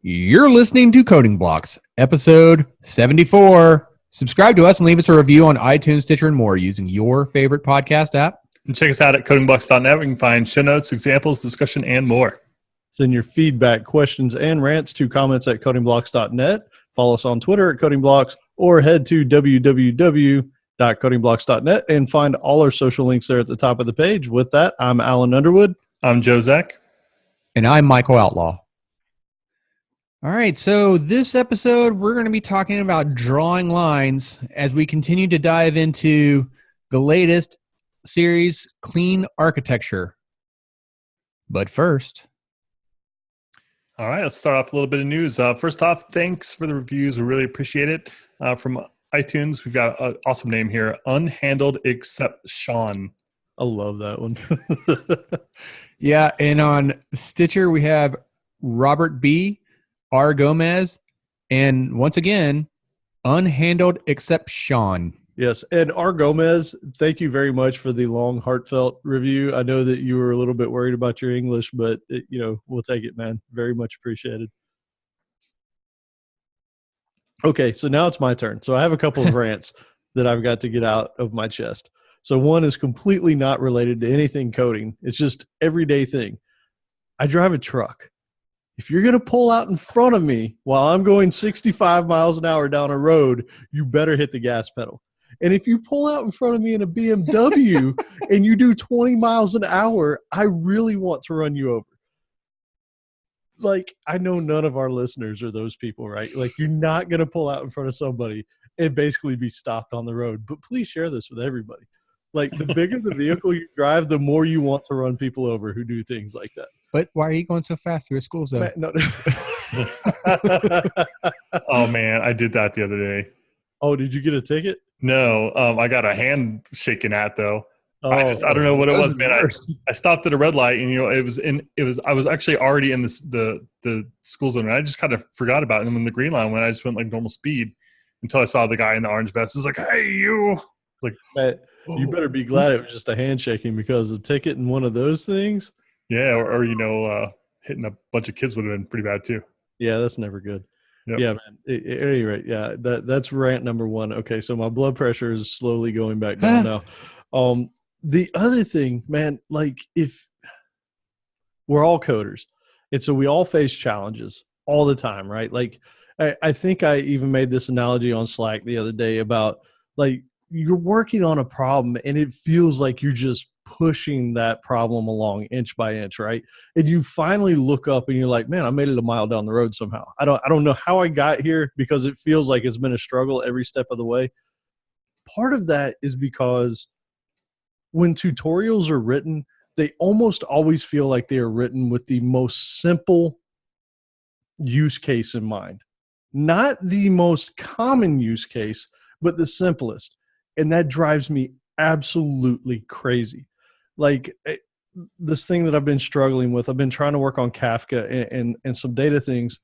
You're listening to Coding Blocks, episode 74. Subscribe to us and leave us a review on iTunes, Stitcher, and more using your favorite podcast app. And check us out at codingblocks.net. where you can find show notes, examples, discussion, and more. Send your feedback, questions, and rants to comments at codingblocks.net. Follow us on Twitter at codingblocks, or head to www.codingblocks.net and find all our social links there at the top of the page. With that, I'm Alan Underwood. I'm Joe Zach. And I'm Michael Outlaw. All right, so this episode, we're going to be talking about drawing lines as we continue to dive into the latest series, Clean Architecture. But first... All right, let's start off with a little bit of news. First off, thanks for the reviews. We really appreciate it. From iTunes, we've got an awesome name here, Unhandled Except Sean. I love that one. Yeah, and on Stitcher, we have Robert B., R. Gomez, and once again, Unhandled Except Sean. Yes, and R. Gomez, thank you very much for the long, heartfelt review. I know that you were a little bit worried about your English, but, we'll take it, man. Very much appreciated. Okay, so now it's my turn. So I have a couple of rants that I've got to get out of my chest. So one is completely not related to anything coding. It's just everyday thing. I drive a truck. If you're going to pull out in front of me while I'm going 65 miles an hour down a road, you better hit the gas pedal. And if you pull out in front of me in a BMW and you do 20 miles an hour, I really want to run you over. Like, I know none of our listeners are those people, right? Like, you're not going to pull out in front of somebody and basically be stopped on the road. But please share this with everybody. Like, the bigger the vehicle you drive, the more you want to run people over who do things like that. But why are you going so fast through a school zone? No. Oh, man, I did that the other day. Oh, did you get a ticket? No, I got a hand shaken at, though. Oh, I don't know what it was, man. worst. I stopped at a red light, and I was actually already in the school zone, and I just kind of forgot about it. And when the green line went, I just went like normal speed until I saw the guy in the orange vest. It was like, "Hey, you!" Like, you better be glad it was just a handshaking, because the ticket in one of those things. Yeah, or hitting a bunch of kids would have been pretty bad too. Yeah, that's never good. Yep. Yeah, man. At any rate, yeah, that's rant number one. Okay, so my blood pressure is slowly going back down now. The other thing, man, like, if we're all coders, and so we all face challenges all the time, right? Like, I think I even made this analogy on Slack the other day about, like, you're working on a problem and it feels like you're just pushing that problem along inch by inch, right? And you finally look up and you're like, man, I made it a mile down the road somehow. I don't know how I got here, because it feels like it's been a struggle every step of the way. Part of that is because when tutorials are written, they almost always feel like they are written with the most simple use case in mind. Not the most common use case, but the simplest. And that drives me absolutely crazy. Like, this thing that I've been struggling with, I've been trying to work on Kafka and some data things.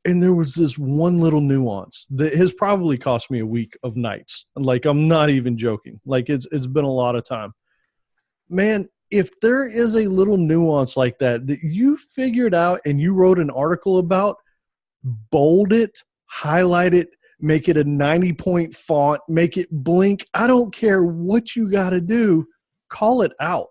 And there was this one little nuance that has probably cost me a week of nights. Like, I'm not even joking. Like, it's been a lot of time. Man, if there is a little nuance like that you figured out and you wrote an article about, bold it, highlight it, make it a 90-point font, make it blink. I don't care what you got to do. Call it out.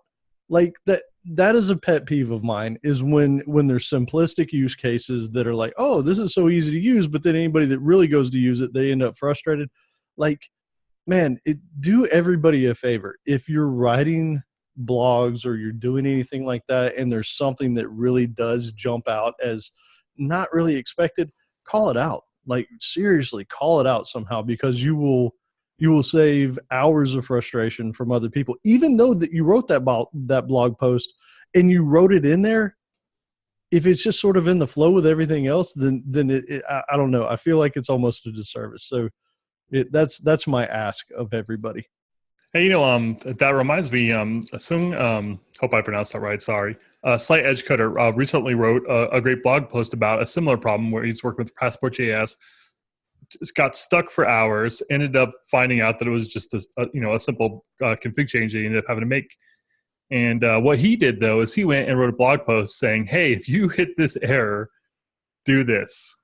Like, that is a pet peeve of mine, is when there's simplistic use cases that are like, oh, this is so easy to use, but then anybody that really goes to use it, they end up frustrated. Like, man, do everybody a favor. If you're writing blogs or you're doing anything like that and there's something that really does jump out as not really expected, call it out. Like, seriously, call it out somehow, because you will save hours of frustration from other people. Even though that you wrote that blog post and you wrote it in there, if it's just sort of in the flow with everything else, then I don't know. I feel like it's almost a disservice. So that's my ask of everybody. Hey, that reminds me, hope I pronounced that right, sorry. Slight Edge Cutter recently wrote a great blog post about a similar problem where he's working with Passport.js, just got stuck for hours, ended up finding out that it was just a simple config change that he ended up having to make. And what he did, though, is he went and wrote a blog post saying, hey, if you hit this error, do this.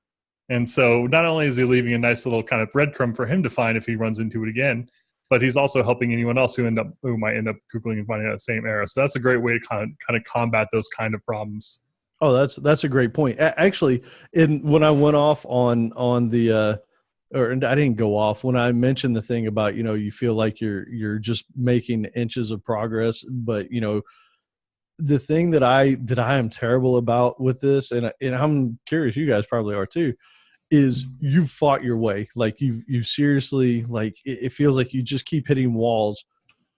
And so not only is he leaving a nice little kind of breadcrumb for him to find if he runs into it again, but he's also helping anyone else who might end up Googling and finding that same error. So that's a great way to kind of combat those kind of problems. Oh, that's a great point. Actually, when I went off on the or I didn't go off when I mentioned the thing about, you feel like you're just making inches of progress, but the thing that I am terrible about with this, and I'm curious, you guys probably are too, is you've fought your way. Like you seriously, like it feels like you just keep hitting walls,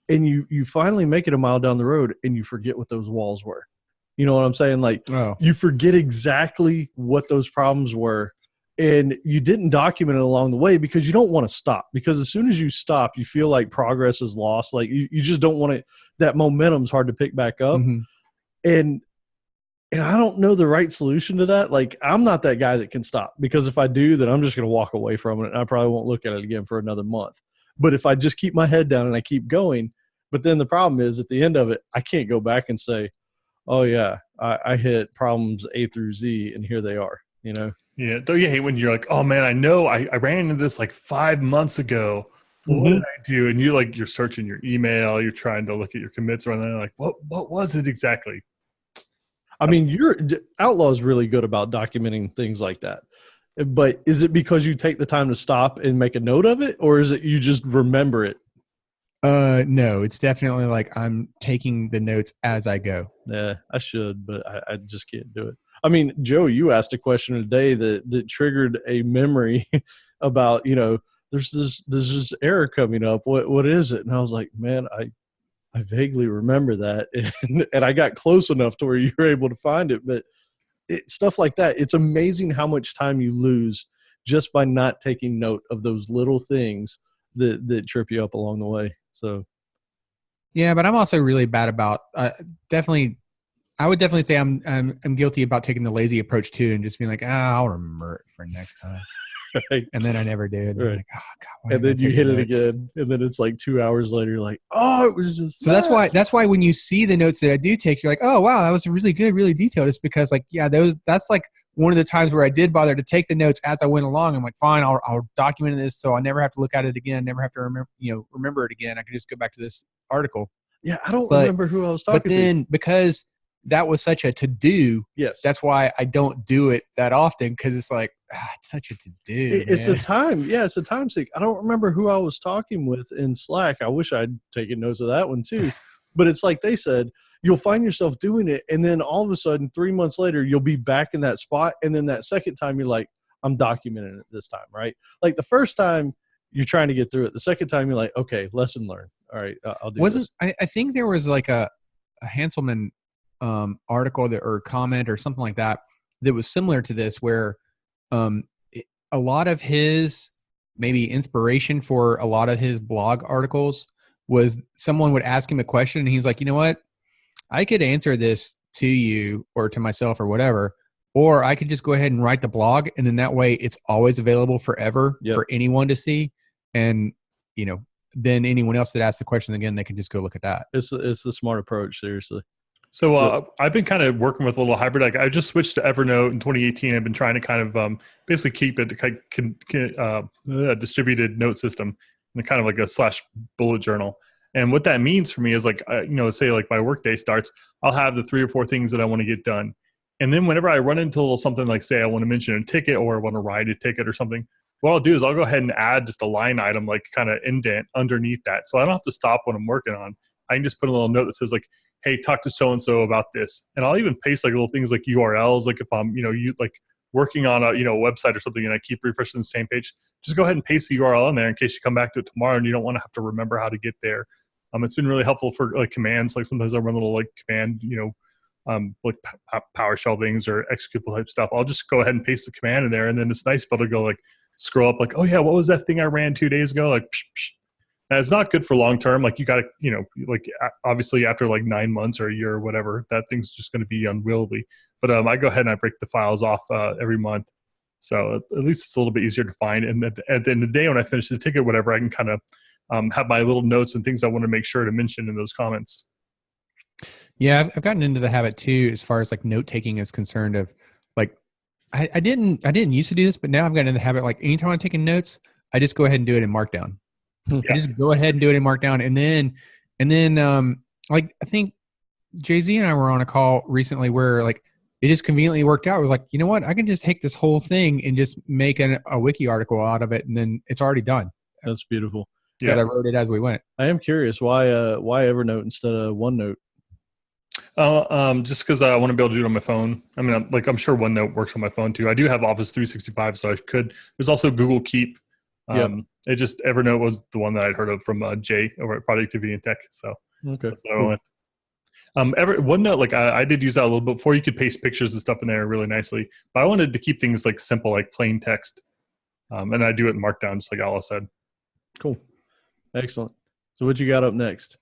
and you finally make it a mile down the road and you forget what those walls were. You know what I'm saying? Like you forget exactly what those problems were, and you didn't document it along the way because you don't want to stop. Because as soon as you stop, you feel like progress is lost. Like you just don't want it. That momentum's hard to pick back up. Mm-hmm. And I don't know the right solution to that. Like, I'm not that guy that can stop, because if I do, then I'm just going to walk away from it and I probably won't look at it again for another month. But if I just keep my head down and I keep going, but then the problem is at the end of it, I can't go back and say, oh yeah, I hit problems A through Z and here they are, Yeah. Don't you hate when you're like, oh man, I know I ran into this like 5 months ago. What did I do? And you're searching your email, you're trying to look at your commits or anything, like, what was it exactly? I mean, Outlaw is really good about documenting things like that. But is it because you take the time to stop and make a note of it, or is it you just remember it? No, it's definitely like I'm taking the notes as I go. Yeah, I should, but I just can't do it. I mean, Joe, you asked a question today that triggered a memory about, there's this error coming up. What is it? And I was like, man, I vaguely remember that, and I got close enough to where you were able to find it. But stuff like that, it's amazing how much time you lose just by not taking note of those little things that trip you up along the way. So, yeah, but I'm also really bad about I would definitely say I'm guilty about taking the lazy approach too, and just being like, I'll remember it for next time. right. And then I never do. And right. like, oh God, and then you hit it again, and then it's like 2 hours later, you're like, oh, it was just so that's why when you see the notes that I do take, you're like, oh wow, that was really good, really detailed. It's because like, yeah, that's like one of the times where I did bother to take the notes as I went along. I'm like, fine, I'll document this so I never have to look at it again, never have to remember it again. I can just go back to this article. Yeah, I don't remember who I was talking to. But then because that was such a to-do, yes, that's why I don't do it that often, because it's like, it's such a to-do. It's a time. Yeah, it's a time sink. I don't remember who I was talking with in Slack. I wish I'd taken notes of that one too. But it's like they said, you'll find yourself doing it, and then all of a sudden 3 months later, you'll be back in that spot. And then that second time, you're like, I'm documenting it this time, right? Like the first time, you're trying to get through it. The second time, you're like, okay, lesson learned. All right, I'll do this. I think there was like a Hanselman article or comment or something like that was similar to this, where a lot of his maybe inspiration for a lot of his blog articles was someone would ask him a question and he's like, you know what, I could answer this to you or to myself or whatever, or I could just go ahead and write the blog, and then that way it's always available forever for anyone to see. And then anyone else that asks the question again, they can just go look at that. It's the smart approach, seriously. So I've been kind of working with a little hybrid. Like I just switched to Evernote in 2018. I've been trying to kind of basically keep it a distributed note system and kind of like a / bullet journal. And what that means for me is like, say like my workday starts, I'll have the 3 or 4 things that I want to get done. And then whenever I run into a little something like, say I want to mention a ticket or I want to write a ticket or something, what I'll do is I'll go ahead and add just a line item, like kind of indent underneath that. So I don't have to stop what I'm working on. I can just put a little note that says like, hey, talk to so-and-so about this. And I'll even paste like little things like URLs. Like if I'm, like working on a, website or something and I keep refreshing the same page, just go ahead and paste the URL in there in case you come back to it tomorrow and you don't want to have to remember how to get there. It's been really helpful for like commands. Like sometimes I run little like command, like PowerShell things or executable type stuff. I'll just go ahead and paste the command in there. And then it's nice to be able to go like scroll up like, oh yeah, what was that thing I ran 2 days ago? Like, psh, psh. Now, it's not good for long term. Like you got to, like obviously after like 9 months or a year or whatever, that thing's just going to be unwieldy. But I go ahead and I break the files off every month. So at least it's a little bit easier to find. And at the end of the day, when I finish the ticket, whatever, I can kind of have my little notes and things I want to make sure to mention in those comments. Yeah, I've gotten into the habit too, as far as like note taking is concerned, of like I didn't used to do this, but now I've gotten in the habit. Like anytime I'm taking notes, I just go ahead and do it in Markdown. I just go ahead and do it in Markdown, and then like I think Jay-Z and I were on a call recently where like it just conveniently worked out. It was like, you know what? I can just take this whole thing and just make a wiki article out of it, and then it's already done. That's beautiful. Because I wrote it as we went. I am curious why Evernote instead of OneNote. Just because I want to be able to do it on my phone. I mean, I'm sure OneNote works on my phone too. I do have Office 365, so I could. There's also Google Keep. It just Evernote was the one that I'd heard of from Jay over at Productivity and Tech. So that's what I went with. OneNote, like I did use that a little bit before. You could paste pictures and stuff in there really nicely, but I wanted to keep things like simple, like plain text, and I do it in Markdown, just like Alice said. Cool, excellent. So what you got up next?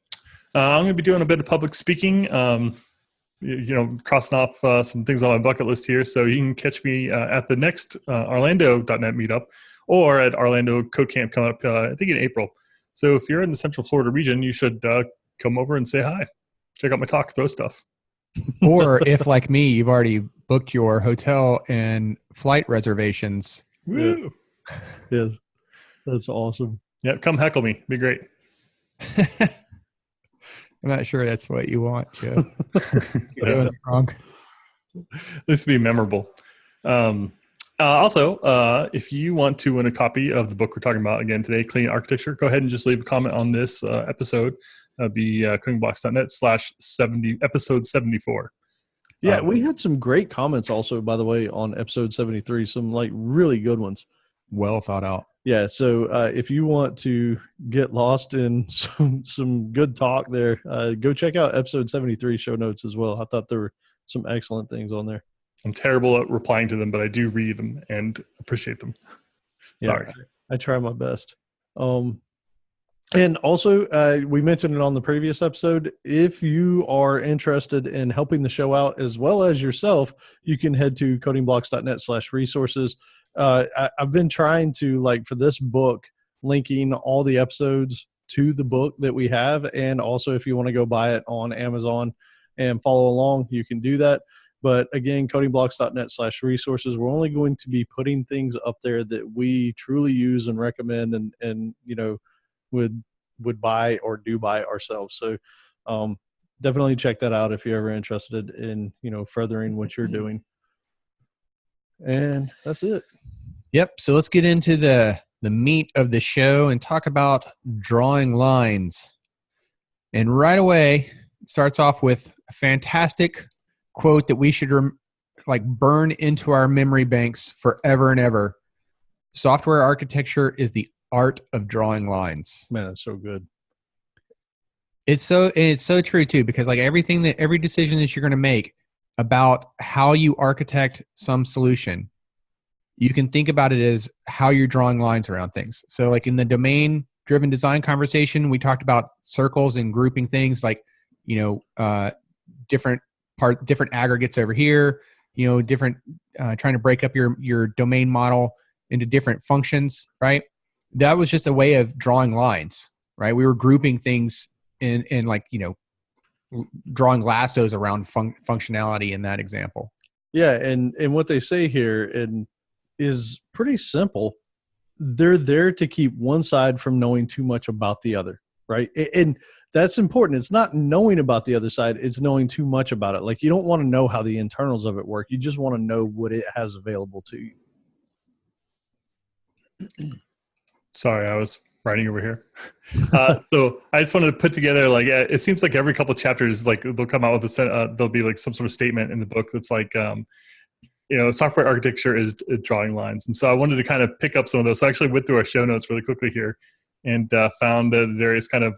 I'm going to be doing a bit of public speaking. Crossing off some things on my bucket list here. So you can catch me at the next Orlando.net meetup or at Orlando Code Camp coming up, I think in April. So if you're in the Central Florida region, you should come over and say hi. Check out my talk, throw stuff. Or if, like me, you've already booked your hotel and flight reservations. Woo! Yeah, that's awesome. Yeah, come heckle me. Be great. I'm not sure that's what you want, Joe. You're doing it wrong. This would be memorable. Also, if you want to win a copy of the book we're talking about again today, Clean Architecture, go ahead and just leave a comment on this episode. That'd be cookingblocks.net/70 episode 74. Yeah, we had some great comments also, by the way, on episode 73. Some like really good ones. Well thought out. Yeah, so if you want to get lost in some good talk there, go check out episode 73 show notes as well. I thought there were some excellent things on there. I'm terrible at replying to them, but I do read them and appreciate them. Sorry. Yeah, I try my best. And also, we mentioned it on the previous episode. If you are interested in helping the show out as well as yourself, you can head to codingblocks.net/resources. I've been trying to, like, for this book, linking all the episodes to the book that we have. And also, if you want to go buy it on Amazon and follow along, you can do that. But again, codingblocks.net/resources. We're only going to be putting things up there that we truly use and recommend and would buy or do buy ourselves. So definitely check that out if you're ever interested in, furthering what you're doing. And that's it. Yep. So let's get into the meat of the show and talk about drawing lines. And right away, it starts off with a fantastic quote that we should burn into our memory banks forever and ever. Software architecture is the art of drawing lines. Man, that's so good. It's so true too, because like every decision that you're going to make about how you architect some solution, you can think about it as how you're drawing lines around things. So like in the domain driven design conversation, we talked about circles and grouping things like, different aggregates over here, different, trying to break up your domain model into different functions, right? That was just a way of drawing lines, right? We were grouping things in drawing lassos around functionality in that example. Yeah, and what they say here is pretty simple. They're there to keep one side from knowing too much about the other, right? And that's important. It's not knowing about the other side. It's knowing too much about it. Like, you don't want to know how the internals of it work. You just want to know what it has available to you. Sorry, I was writing over here. So I just wanted to put together, it seems like every couple of chapters, they'll come out with there'll be some sort of statement in the book that's software architecture is drawing lines. And so I wanted to kind of pick up some of those. So I actually went through our show notes really quickly here and found the various kind of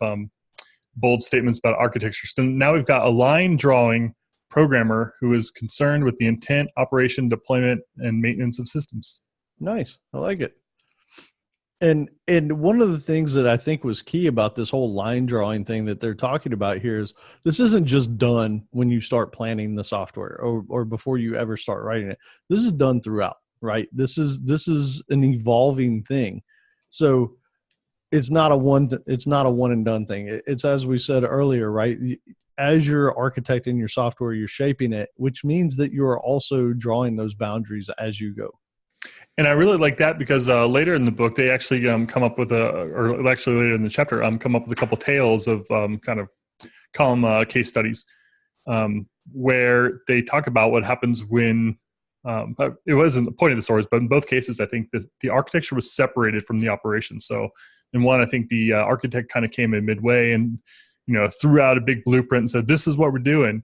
bold statements about architecture. So now we've got a line drawing programmer who is concerned with the intent, operation, deployment, and maintenance of systems. Nice. I like it. And one of the things that I think was key about this whole line drawing thing that they're talking about here is this isn't just done when you start planning the software or before you ever start writing it. This is done throughout, right? This is an evolving thing. So it's not a one and done thing. It's, as we said earlier, right? as you're architecting your software, you're shaping it, which means that you are also drawing those boundaries as you go. And I really like that because later in the book, they actually come up with or actually later in the chapter, come up with a couple tales of kind of column case studies where they talk about what happens when, but it wasn't the point of the stories, but in both cases, I think the architecture was separated from the operation. So in one, I think the architect kind of came in midway and, threw out a big blueprint and said, this is what we're doing.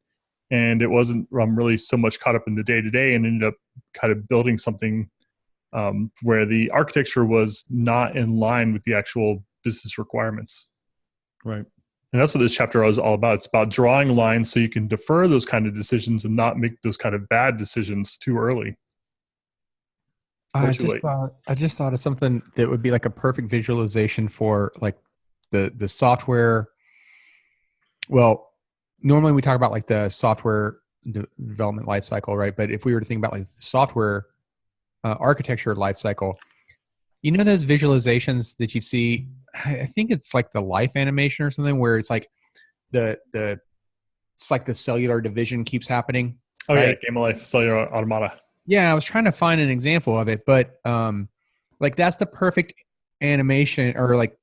And it wasn't really so much caught up in the day-to-day and ended up kind of building something where the architecture was not in line with the actual business requirements. Right. And that's what this chapter is all about. It's about drawing lines so you can defer those kind of decisions and not make those kind of bad decisions too early. I just thought of something that would be like a perfect visualization for like the software. Well, normally we talk about like the software development lifecycle, right? But if we were to think about like the software architecture lifecycle, those visualizations that you see, I think it's like the life animation or something where it's like it's like the cellular division keeps happening. Oh right? Yeah, Game of Life Cellular Automata. Yeah, I was trying to find an example of it, but like that's the perfect animation or like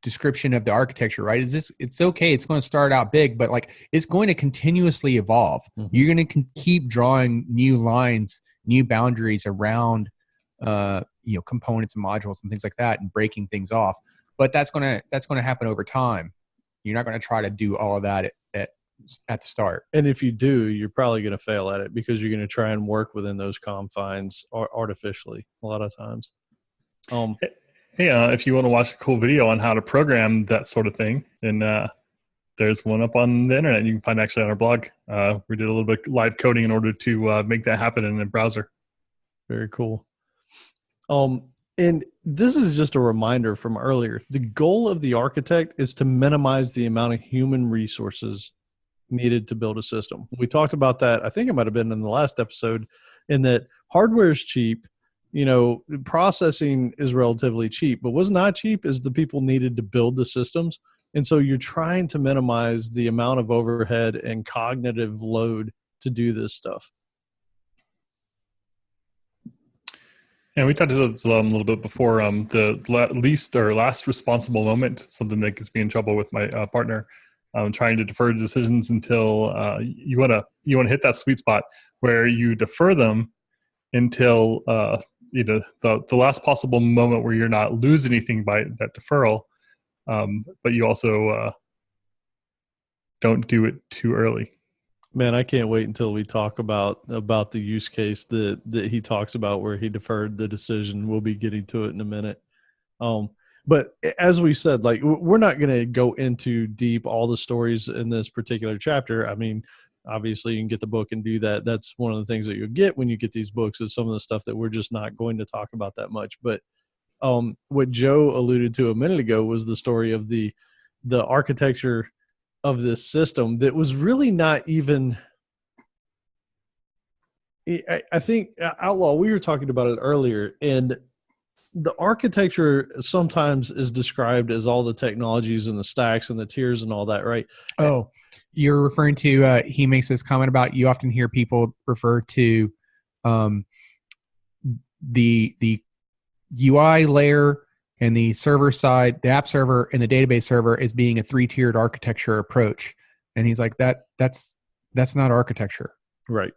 description of the architecture, right? It's okay, it's going to start out big, but like it's going to continuously evolve. Mm-hmm. You're going to keep drawing new lines, new boundaries around components and modules and things like that, and breaking things off. But that's going to happen over time. You're not going to try to do all of that at the start. And if you do, you're probably going to fail at it because you're going to try and work within those confines artificially a lot of times. Hey, if you want to watch a cool video on how to program that sort of thing, then there's one up on the internet you can find actually on our blog. We did a little bit live coding in order to make that happen in a browser. Very cool. And this is just a reminder from earlier. The goal of the architect is to minimize the amount of human resources needed to build a system. We talked about that. I think it might have been in the last episode, in that hardware is cheap. Processing is relatively cheap, but what's not cheap is the people needed to build the systems. And so you're trying to minimize the amount of overhead and cognitive load to do this stuff. And we talked about this a little bit before. The least or last responsible moment, something that gets me in trouble with my partner. Trying to defer decisions until you want to hit that sweet spot where you defer them until the last possible moment where you're not lose anything by that deferral, but you also don't do it too early. Man, I can't wait until we talk about the use case that he talks about where he deferred the decision. We'll be getting to it in a minute. But as we said, like, we're not going to go into deep all the stories in this particular chapter. I mean, obviously you can get the book and do that. That's one of the things that you'll get when you get these books, is some of the stuff that we're just not going to talk about that much. But what Joe alluded to a minute ago was the story of the architecture of this system that was really not even, I think, Outlaw, we were talking about it earlier, and the architecture sometimes is described as all the technologies and the stacks and the tiers and all that, right? Oh, you're referring to, he makes this comment about, you often hear people refer to the UI layer and the server side, the app server and the database server, as being a 3-tiered architecture approach. And he's like, that's not architecture. Right.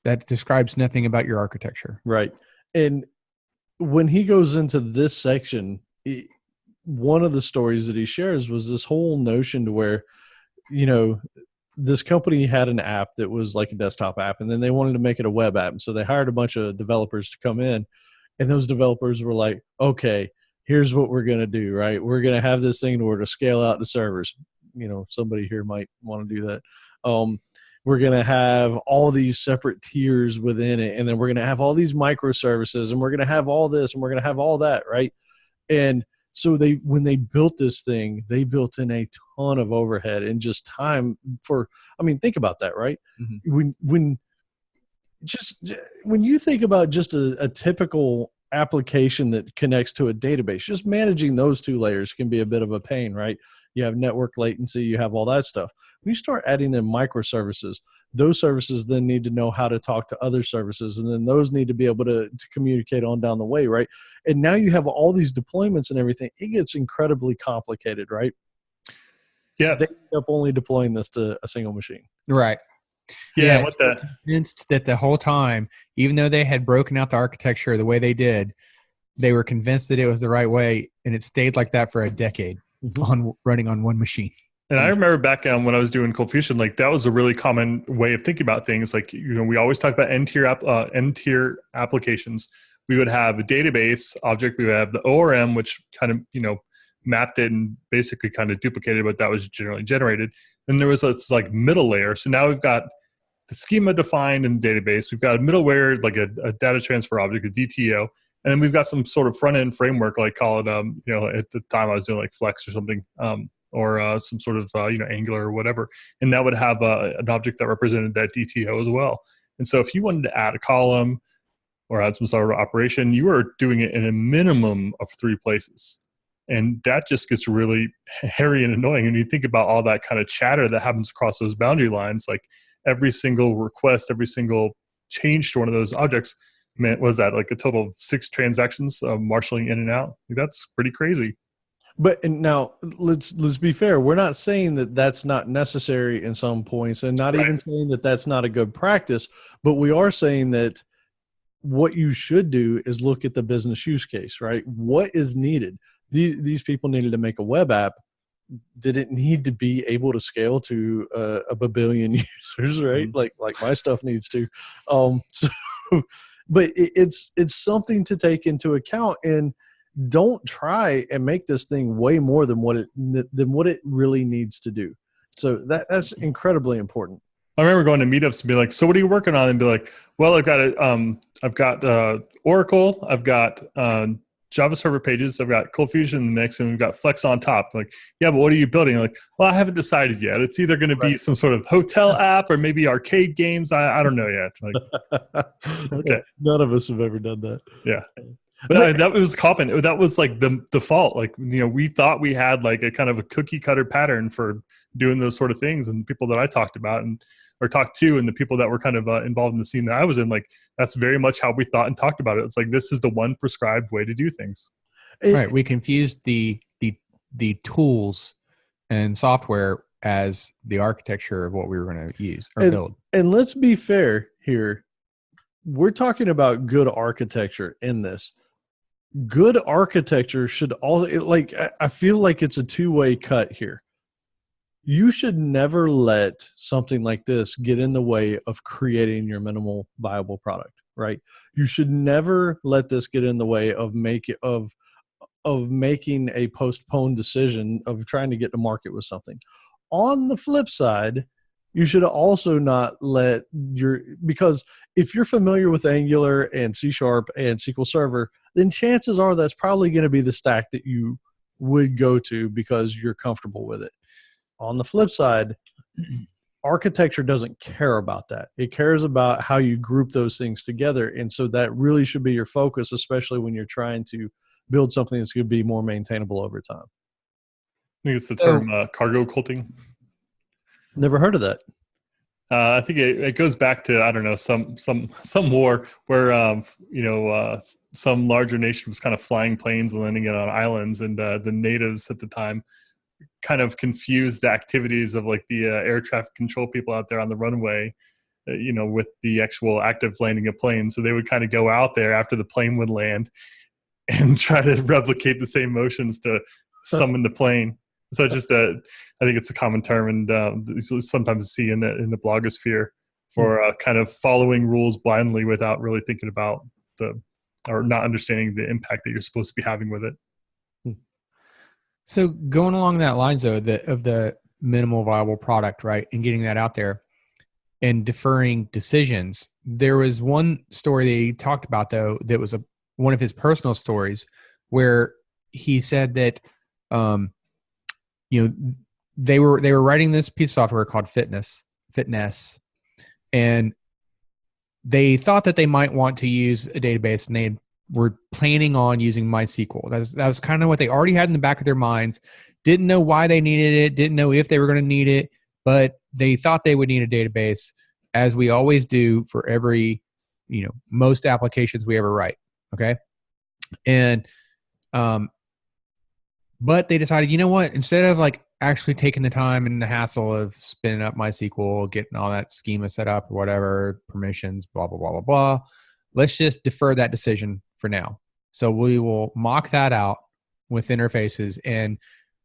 That describes nothing about your architecture. Right. And when he goes into this section, one of the stories that he shares was this whole notion to where, this company had an app that was like a desktop app, and then they wanted to make it a web app. And so they hired a bunch of developers to come in, and those developers were like, okay, here's what we're going to do, right? We're going to have this thing in order to scale out the servers. Somebody here might want to do that. We're going to have all these separate tiers within it. And then we're going to have all these microservices, and we're going to have all this, and we're going to have all that. Right. And so when they built this thing, they built in a ton of overhead and just time think about that, right? Mm-hmm. When you think about just a typical application that connects to a database, just managing those two layers can be a bit of a pain, right? you have network latency, you have all that stuff. When you start adding in microservices, those services then need to know how to talk to other services, and then those need to be able to communicate on down the way, right? And now you have all these deployments and everything. It gets incredibly complicated, right? Yeah. They end up only deploying this to a single machine. Right. Yeah. What the convinced that the whole time, even though they had broken out the architecture the way they did, they were convinced that it was the right way, and it stayed like that for a decade on running on one machine. And I remember back when I was doing Cold Fusion, like that was a really common way of thinking about things. Like, we always talk about end-tier applications. We would have a database object. We would have the ORM, which kind of, mapped it and basically kind of duplicated what that was generally generated. Then there was this like middle layer. So now we've got the schema defined in the database. We've got a middleware, like a data transfer object, a DTO. And then we've got some sort of front-end framework, like call it, at the time I was doing like Flex or something, or some sort of, Angular or whatever. And that would have an object that represented that DTO as well. And so if you wanted to add a column or add some sort of operation, you are doing it in a minimum of 3 places. And that just gets really hairy and annoying. And you think about all that kind of chatter that happens across those boundary lines, like every single request, every single change to one of those objects, was that like a total of 6 transactions marshaling in and out? Like, that's pretty crazy. But and now let's be fair. We're not saying that that's not necessary in some points, and not even saying that that's not a good practice. But we are saying that what you should do is look at the business use case, right? What is needed? These people needed to make a web app. Did it need to be able to scale to a billion users, right? Like my stuff needs to. But it's something to take into account, and don't try and make this thing way more than what it really needs to do. So that's incredibly important. I remember going to meetups and be like, "So what are you working on?" And be like, "Well, I've got Oracle, I've got Java server pages, I've got Cold Fusion in the mix, and we've got Flex on top." Like, yeah, but what are you building? Like, well, I haven't decided yet. It's either going to be some sort of hotel app or maybe arcade games. I don't know yet. Like, okay, none of us have ever done that. Yeah. But that was common. That was like the default. Like, we thought we had like a kind of a cookie cutter pattern for doing those sort of things. And people that I talked about or talked to, and the people that were kind of involved in the scene that I was in, like, that's very much how we thought and talked about it. It's like, this is the one prescribed way to do things. Right. We confused the tools and software as the architecture of what we were going to use or build. And let's be fair here. We're talking about good architecture in this. Good architecture should I feel like it's a two-way cut here. You should never let something like this get in the way of creating your minimal viable product, right? You should never let this get in the way of making a postponed decision of trying to get to market with something. On the flip side, you should also not let because if you're familiar with Angular and C# and SQL Server, then chances are that's probably going to be the stack that you would go to because you're comfortable with it. On the flip side, architecture doesn't care about that. It cares about how you group those things together. And so that really should be your focus, especially when you're trying to build something that's going to be more maintainable over time. I think it's the term cargo culting. Never heard of that. I think it goes back to, I don't know, some war where some larger nation was kind of flying planes and landing it on islands, and the natives at the time kind of confused the activities of like the air traffic control people out there on the runway, with the actual active landing of planes. So they would kind of go out there after the plane would land and try to replicate the same motions to summon the plane. So just I think it's a common term, and sometimes see in the blogosphere for kind of following rules blindly without really thinking about or not understanding the impact that you're supposed to be having with it. So going along that lines, though, of the minimal viable product, right, and getting that out there and deferring decisions, there was one story that he talked about, though, that was one of his personal stories where he said that they were writing this piece of software called Fitness, and they thought that they might want to use a database, and they were planning on using MySQL. That was kind of what they already had in the back of their minds, didn't know why they needed it, didn't know if they were going to need it, but they thought they would need a database, as we always do for every, most applications we ever write. Okay. And, but they decided, you know what, instead of like actually taking the time and the hassle of spinning up MySQL, getting all that schema set up or whatever, permissions, blah, blah, blah, blah, blah, let's just defer that decision for now. So we will mock that out with interfaces, and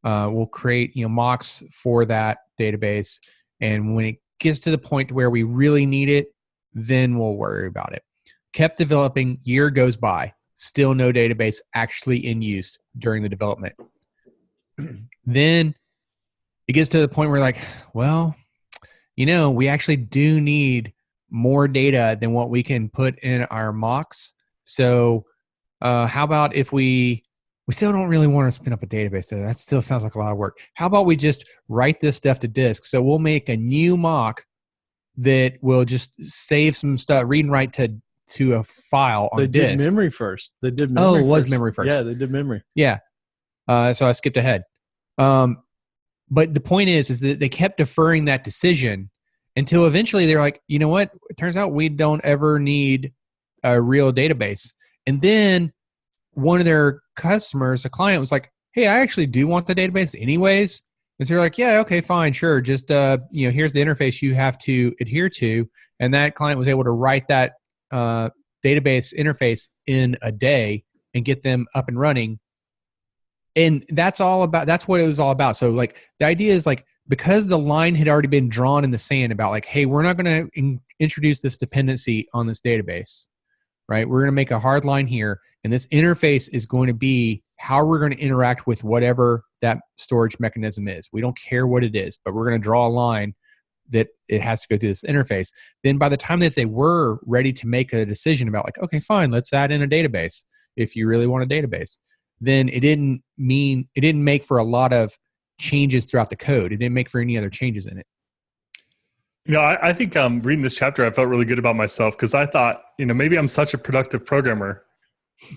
we'll create mocks for that database. And when it gets to the point where we really need it, then we'll worry about it. Kept developing, year goes by, still no database actually in use during the development. Then it gets to the point where like, well, we actually do need more data than what we can put in our mocks. So how about if we still don't really want to spin up a database. So that still sounds like a lot of work. How about we just write this stuff to disk? So we'll make a new mock that will just save some stuff, read and write to a file on disk. They did memory first. It was memory first. Yeah, they did memory. Yeah. So I skipped ahead. But the point is that they kept deferring that decision until eventually they're like, you know what? It turns out we don't ever need a real database. And then one of their customers, a client, was like, hey, I actually do want the database anyways. And so they're like, yeah, okay, fine, sure. Just, here's the interface you have to adhere to. And that client was able to write that database interface in a day and get them up and running. And that's what it was all about. So like the idea is like, because the line had already been drawn in the sand about like, hey, we're not going to introduce this dependency on this database, right? We're going to make a hard line here. And this interface is going to be how we're going to interact with whatever that storage mechanism is. We don't care what it is, but we're going to draw a line that it has to go through this interface. Then by the time that they were ready to make a decision about like, okay, fine, let's add in a database if you really want a database, then it didn't make for a lot of changes throughout the code. It didn't make for any other changes in it. I think reading this chapter, I felt really good about myself because I thought, maybe I'm such a productive programmer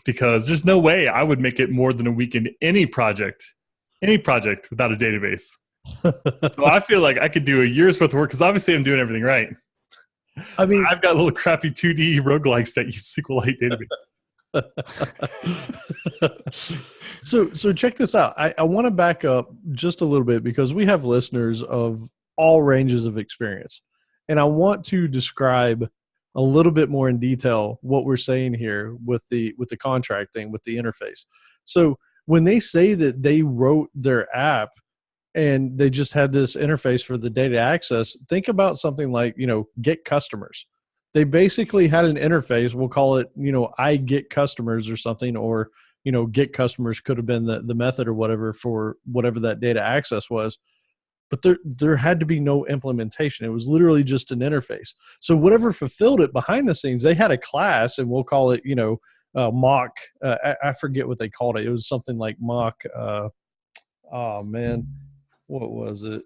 because there's no way I would make it more than a week in any project without a database. So I feel like I could do a year's worth of work because obviously I'm doing everything right. I mean, I've got little crappy 2D roguelikes that use SQLite database. So check this out. I want to back up just a little bit because we have listeners of all ranges of experience. And I want to describe a little bit more in detail what we're saying here with the contract thing, with the interface. So when they say that they wrote their app and they just had this interface for the data access, think about something like, get customers. They basically had an interface. We'll call it, I get customers or something, or, get customers could have been the method or whatever for whatever that data access was. But there had to be no implementation. It was literally just an interface. So whatever fulfilled it behind the scenes, they had a class, and we'll call it, mock. I forget what they called it. It was something like mock. Oh man, what was it?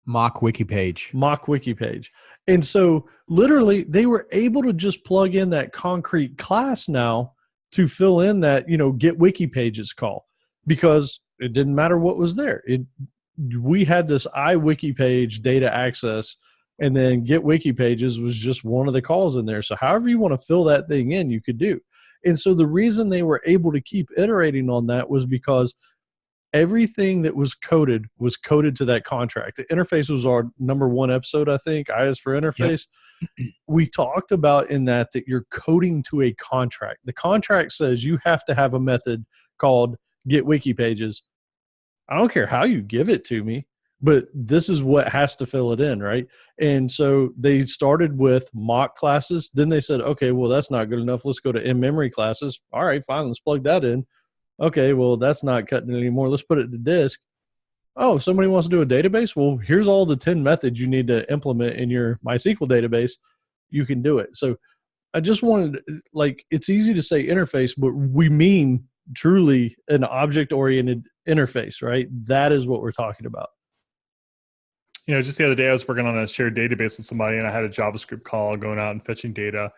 Mock wiki page. Mock wiki page. And so literally they were able to just plug in that concrete class now to fill in that, get wiki pages call, because it didn't matter what was there. We had this iWiki page data access, and then get wiki pages was just one of the calls in there. So however you want to fill that thing in, you could do. And so the reason they were able to keep iterating on that was because everything that was coded to that contract. The interface was our number one episode, I think. I is for interface. Yep. We talked about in that you're coding to a contract. The contract says you have to have a method called get wiki pages. I don't care how you give it to me, but this is what has to fill it in, right? And so they started with mock classes. Then they said, okay, well, that's not good enough. Let's go to in-memory classes. All right, fine, let's plug that in. Okay, well, that's not cutting it anymore. Let's put it to disk. Oh, somebody wants to do a database? Well, here's all the 10 methods you need to implement in your MySQL database. You can do it. So I just wanted, it's easy to say interface, but we mean truly an object-oriented interface, right? That is what we're talking about. Just the other day I was working on a shared database with somebody, and I had a JavaScript call going out and fetching data,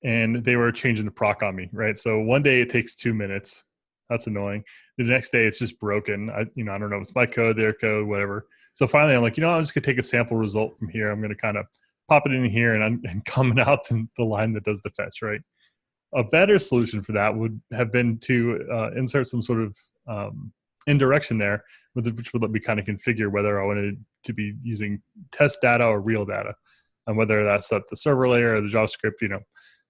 and they were changing the proc on me, right? So one day it takes 2 minutes. That's annoying. The next day it's just broken. I don't know if it's my code, their code, whatever. So finally I'm like, I'm just gonna take a sample result from here. I'm gonna kind of pop it in here and coming out the line that does the fetch, right? A better solution for that would have been to insert some sort of indirection there, which would let me kind of configure whether I wanted to be using test data or real data, and whether that's at the server layer or the JavaScript.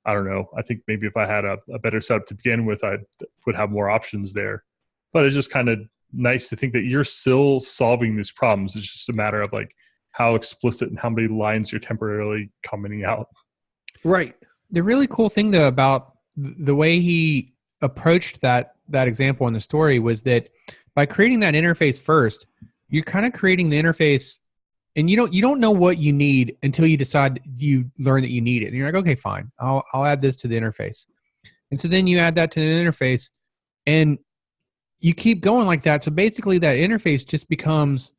I don't know. I think maybe if I had a better setup to begin with, I would have more options there. But it's just kind of nice to think that you're still solving these problems. It's just a matter of like how explicit and how many lines you're temporarily commenting out. Right. The really cool thing, though, about the way he approached that example in the story was that by creating that interface first, you're kind of creating the interface, and you don't know what you need until you decide you learn that you need it. And you're like, okay, fine, I'll add this to the interface. And so then you add that to the interface, and you keep going like that. So basically, that interface just becomes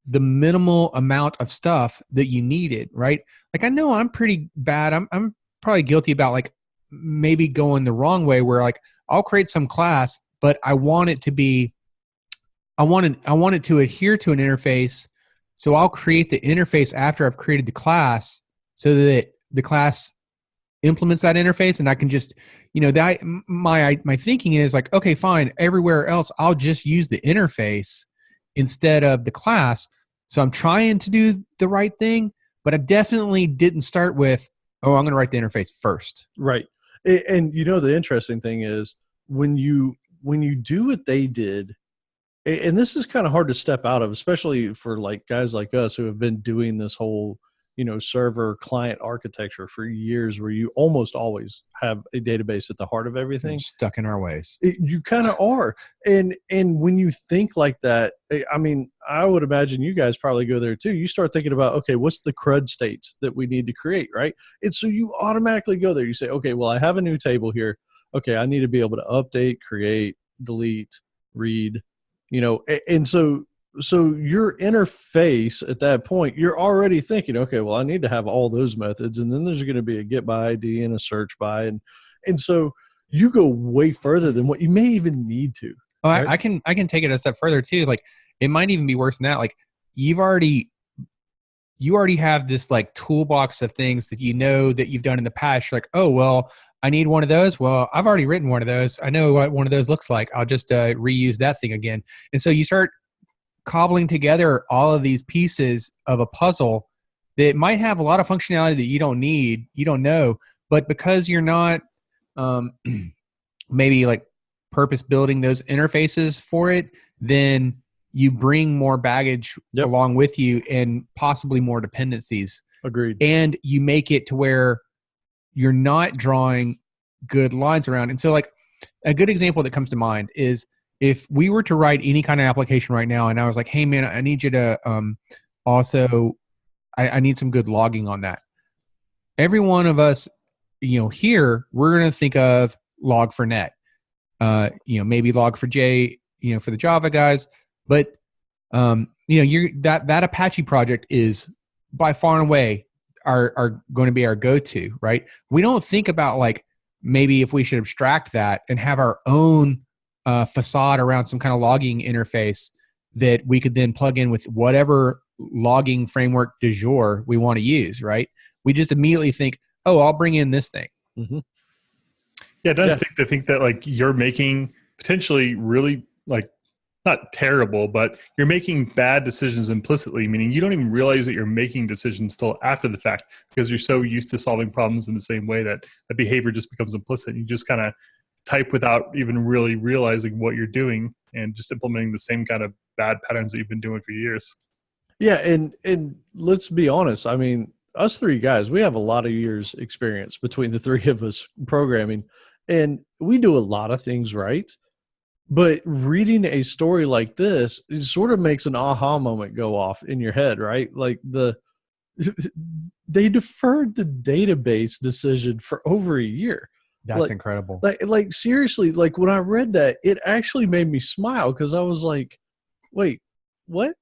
the minimal amount of stuff that you needed, right? Like, I know I'm pretty bad. I'm probably guilty about like maybe going the wrong way, where like I'll create some class, but I want it to be, I want it to adhere to an interface. So I'll create the interface after I've created the class, so that the class implements that interface, and I can just, that my thinking is like, okay, fine, everywhere else I'll just use the interface instead of the class. So I'm trying to do the right thing, but I definitely didn't start with, oh, I'm going to write the interface first. Right. And the interesting thing is when you do what they did, and this is kind of hard to step out of, especially for like guys like us who have been doing this whole, server client architecture for years, where you almost always have a database at the heart of everything. We're stuck in our ways. You kind of are. And when you think like that, I mean, I would imagine you guys probably go there too. You start thinking about, okay, what's the CRUD states that we need to create, right? And so you automatically go there. You say, okay, well, I have a new table here. Okay, I need to be able to update, create, delete, read, and so your interface at that point, you're already thinking, okay, well, I need to have all those methods, and then there's going to be a get by ID and a search by, and so you go way further than what you may even need to. Oh, right? I can take it a step further too. Like, it might even be worse than that. Like, you already have this like toolbox of things that that you've done in the past. You're like, oh, well, I need one of those. Well, I've already written one of those. I know what one of those looks like. I'll just reuse that thing again. And so you start cobbling together all of these pieces of a puzzle that might have a lot of functionality that you don't know, but because you're not maybe like purpose building those interfaces for it, then you bring more baggage along with you and possibly more dependencies. Agreed. And you make it to where you're not drawing good lines around. And so like a good example that comes to mind is if we were to write any kind of application right now, and I was like, hey man, I need you to I need some good logging on that. Every one of us, here, we're going to think of log4net, maybe log4j, for the Java guys. But, that Apache project is by far and away are going to be our go-to, right? We don't think about like maybe if we should abstract that and have our own facade around some kind of logging interface that we could then plug in with whatever logging framework du jour we want to use, right? We just immediately think, oh, I'll bring in this thing. Mm-hmm. Yeah, it does think that like you're making potentially really like not terrible, but you're making bad decisions implicitly, meaning you don't even realize that you're making decisions till after the fact because you're so used to solving problems in the same way that the behavior just becomes implicit. You just kind of type without even really realizing what you're doing and just implementing the same kind of bad patterns that you've been doing for years. Yeah, and let's be honest. I mean, us three guys, we have a lot of years experience between the three of us programming, and we do a lot of things right. But reading a story like this, it sort of makes an aha moment go off in your head, right? Like they deferred the database decision for over a year. That's incredible. Like seriously, like when I read that, it actually made me smile because I was like, wait, what?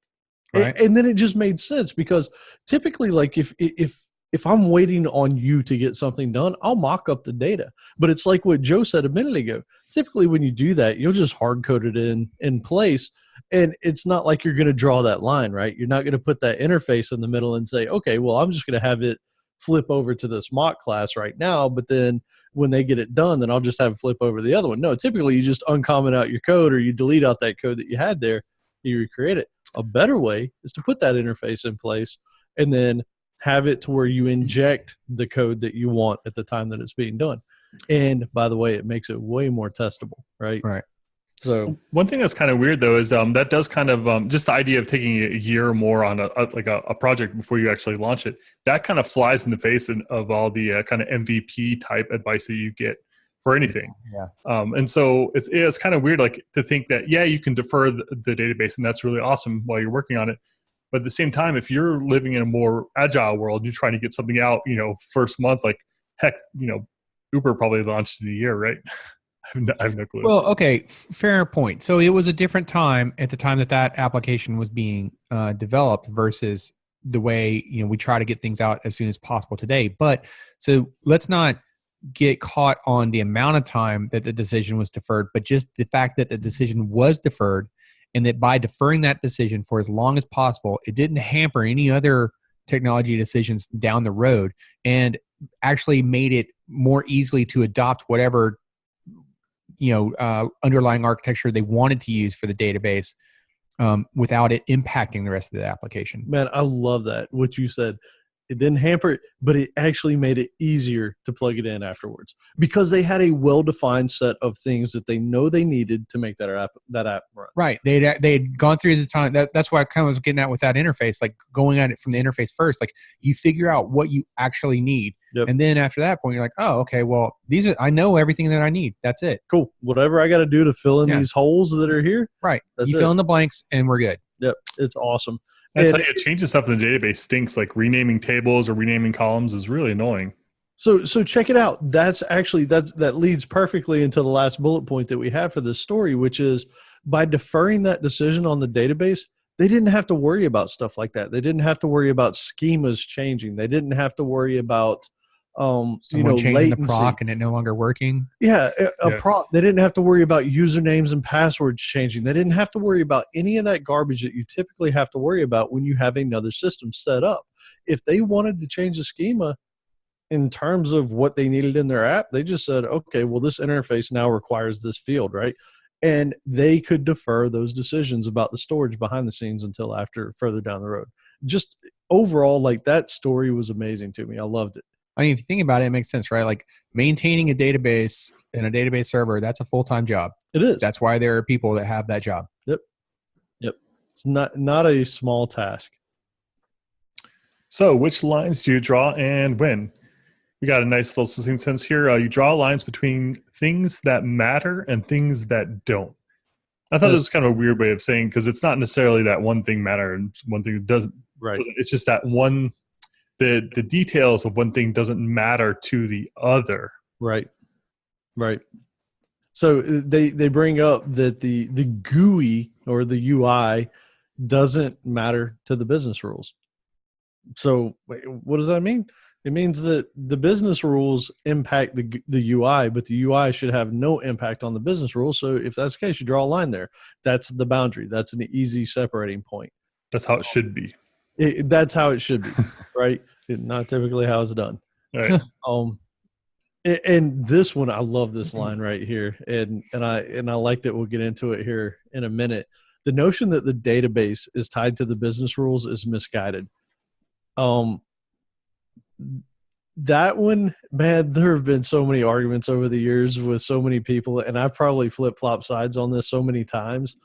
Right. And then it just made sense because typically, like if I'm waiting on you to get something done, I'll mock up the data. But it's like what Joe said a minute ago. typically when you do that, you'll just hard code it in place. And it's not like you're going to draw that line, right? You're not going to put that interface in the middle and say, okay, well, I'm just going to have it flip over to this mock class right now. But then when they get it done, then I'll just have it flip over to the other one. No, typically you just uncomment out your code, or you delete out that code that you had there. You recreate it. A better way is to put that interface in place and then have it to where you inject the code that you want at the time that it's being done. And by the way, it makes it way more testable, right? Right. So one thing that's kind of weird though is that does kind of just the idea of taking a year or more on a project before you actually launch it. That kind of flies in the face of all the kind of MVP type advice that you get for anything. Yeah. And so it's kind of weird, like, to think that, yeah, you can defer the database and that's really awesome while you're working on it. But at the same time, if you're living in a more agile world, you're trying to get something out, first month, like, heck, Uber probably launched in a year, right? I have no clue. Well, okay, fair point. So it was a different time at the time that application was being developed versus the way, we try to get things out as soon as possible today. But so let's not get caught on the amount of time that the decision was deferred, but just the fact that the decision was deferred, and that by deferring that decision for as long as possible, it didn't hamper any other technology decisions down the road, and actually made it more easily to adopt whatever underlying architecture they wanted to use for the database, without it impacting the rest of the application. Man, I love that. What you said, it didn't hamper it, but it actually made it easier to plug it in afterwards, because they had a well-defined set of things that they know they needed to make that app run. Right. They'd gone through the time. That's why I kind of was getting at with that interface, like going at it from the interface first. Like, you figure out what you actually need. Yep. And then after that point, you're like, oh, okay, well, I know everything that I need. That's it. Cool. Whatever I got to do to fill in these holes that are here. Right. That's you fill in the blanks and we're good. Yep. It's awesome. I tell you, changing stuff in the database stinks. Like, renaming tables or renaming columns is really annoying. So check it out. That leads perfectly into the last bullet point that we have for this story, which is, by deferring that decision on the database, they didn't have to worry about stuff like that. They didn't have to worry about schemas changing. They didn't have to worry about changing latency. the proc and it no longer working. Yeah, proc. They didn't have to worry about usernames and passwords changing. They didn't have to worry about any of that garbage that you typically have to worry about when you have another system set up. If they wanted to change the schema in terms of what they needed in their app, they just said, okay, well, this interface now requires this field, right? And they could defer those decisions about the storage behind the scenes until after, further down the road. Just overall, like, that story was amazing to me. I loved it. I mean, if you think about it, it makes sense, right? Like, maintaining a database and a database server, that's a full-time job. It is. That's why there are people that have that job. Yep. It's not a small task. So, which lines do you draw and when? We got a nice little succinct sense here. You draw lines between things that matter and things that don't. I thought this was kind of a weird way of saying, because it's not necessarily that one thing matters and one thing doesn't. Right. It's just that one. The details of one thing doesn't matter to the other. Right. So they bring up that the GUI or the UI doesn't matter to the business rules. So what does that mean? It means that the business rules impact the UI, but the UI should have no impact on the business rules. So if that's the case, you draw a line there. That's the boundary. That's an easy separating point. That's how it should be. That's how it should be, right? Not typically how it's done. Right. And this one, I love this line right here, and I like that. We'll get into it here in a minute. The notion that the database is tied to the business rules is misguided. That one, man, there have been so many arguments over the years with so many people, and I've probably flip-flop sides on this so many times,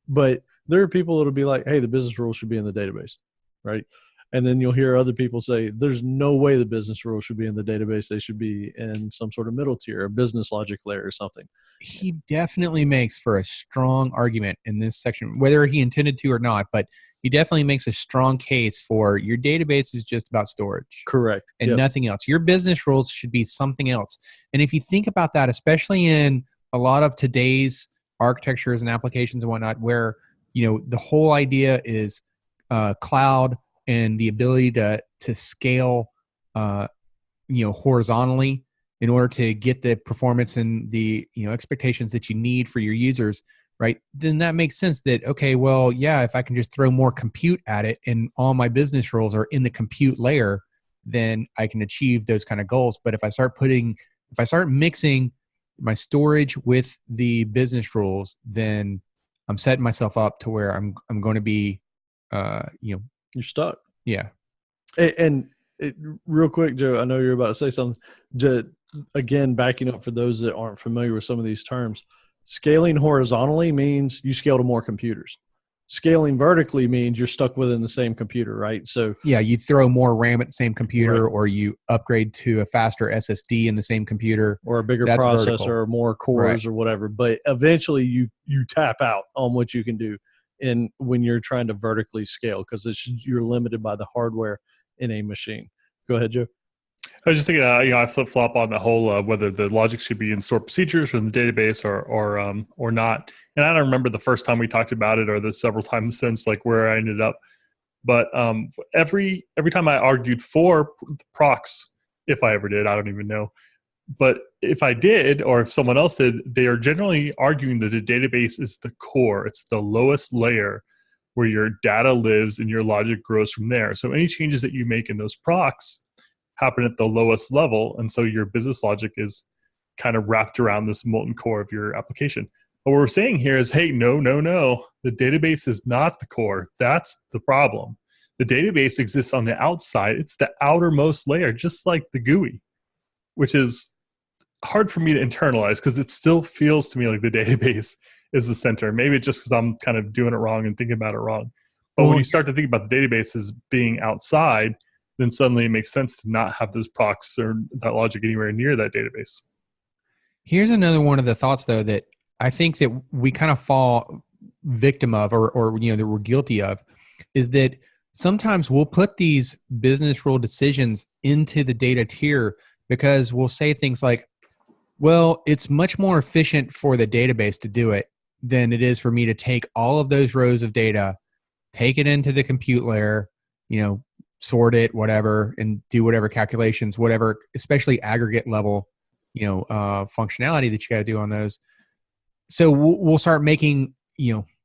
but there are people that'll be like, hey, the business rules should be in the database, right? And then you'll hear other people say, there's no way the business rules should be in the database. They should be in some sort of middle tier, a business logic layer or something. He definitely makes for a strong argument in this section, whether he intended to or not, but he definitely makes a strong case for your database is just about storage. Correct. And nothing else. Your business rules should be something else. And if you think about that, especially in a lot of today's architectures and applications and whatnot, where, the whole idea is cloud and the ability to scale, horizontally in order to get the performance and the expectations that you need for your users, right? Then that makes sense that, okay, well, yeah, if I can just throw more compute at it and all my business rules are in the compute layer, then I can achieve those kind of goals. But if I start mixing my storage with the business rules, then I'm setting myself up to where I'm going to be, you're stuck. Yeah. And real quick, Joe, I know you're about to say something. Again, backing up for those that aren't familiar with some of these terms, scaling horizontally means you scale to more computers. Scaling vertically means you're stuck within the same computer, right? So yeah, you throw more RAM at the same computer, right. or you upgrade to a faster SSD in the same computer, or a bigger That's processor, vertical. or more cores, or whatever. But eventually, you tap out on what you can do, and when you're trying to vertically scale, because you're limited by the hardware in a machine. Go ahead, Joe. I was just thinking, I flip flop on the whole whether the logic should be in stored procedures or in the database or not. And I don't remember the first time we talked about it or the several times since, like where I ended up. But every time I argued for procs, if I ever did, I don't even know. But if I did, or if someone else did, they are generally arguing that the database is the core. It's the lowest layer where your data lives and your logic grows from there. So any changes that you make in those procs happen at the lowest level, and so your business logic is kind of wrapped around this molten core of your application. What we're saying here is, hey, no, the database is not the core. That's the problem. The database exists on the outside. It's the outermost layer, just like the GUI, which is hard for me to internalize because it still feels to me like the database is the center. Maybe it's just because I'm kind of doing it wrong and thinking about it wrong. But when you start to think about the database as being outside, then suddenly it makes sense to not have those procs or that logic anywhere near that database. Here's another one of the thoughts, though, that I think that we kind of fall victim of, or that we're guilty of, is that sometimes we'll put these business rule decisions into the data tier because we'll say things like, well, it's much more efficient for the database to do it than it is for me to take all of those rows of data, take it into the compute layer, sort it, whatever, and do whatever calculations, whatever, especially aggregate level, functionality that you got to do on those. So we'll start making,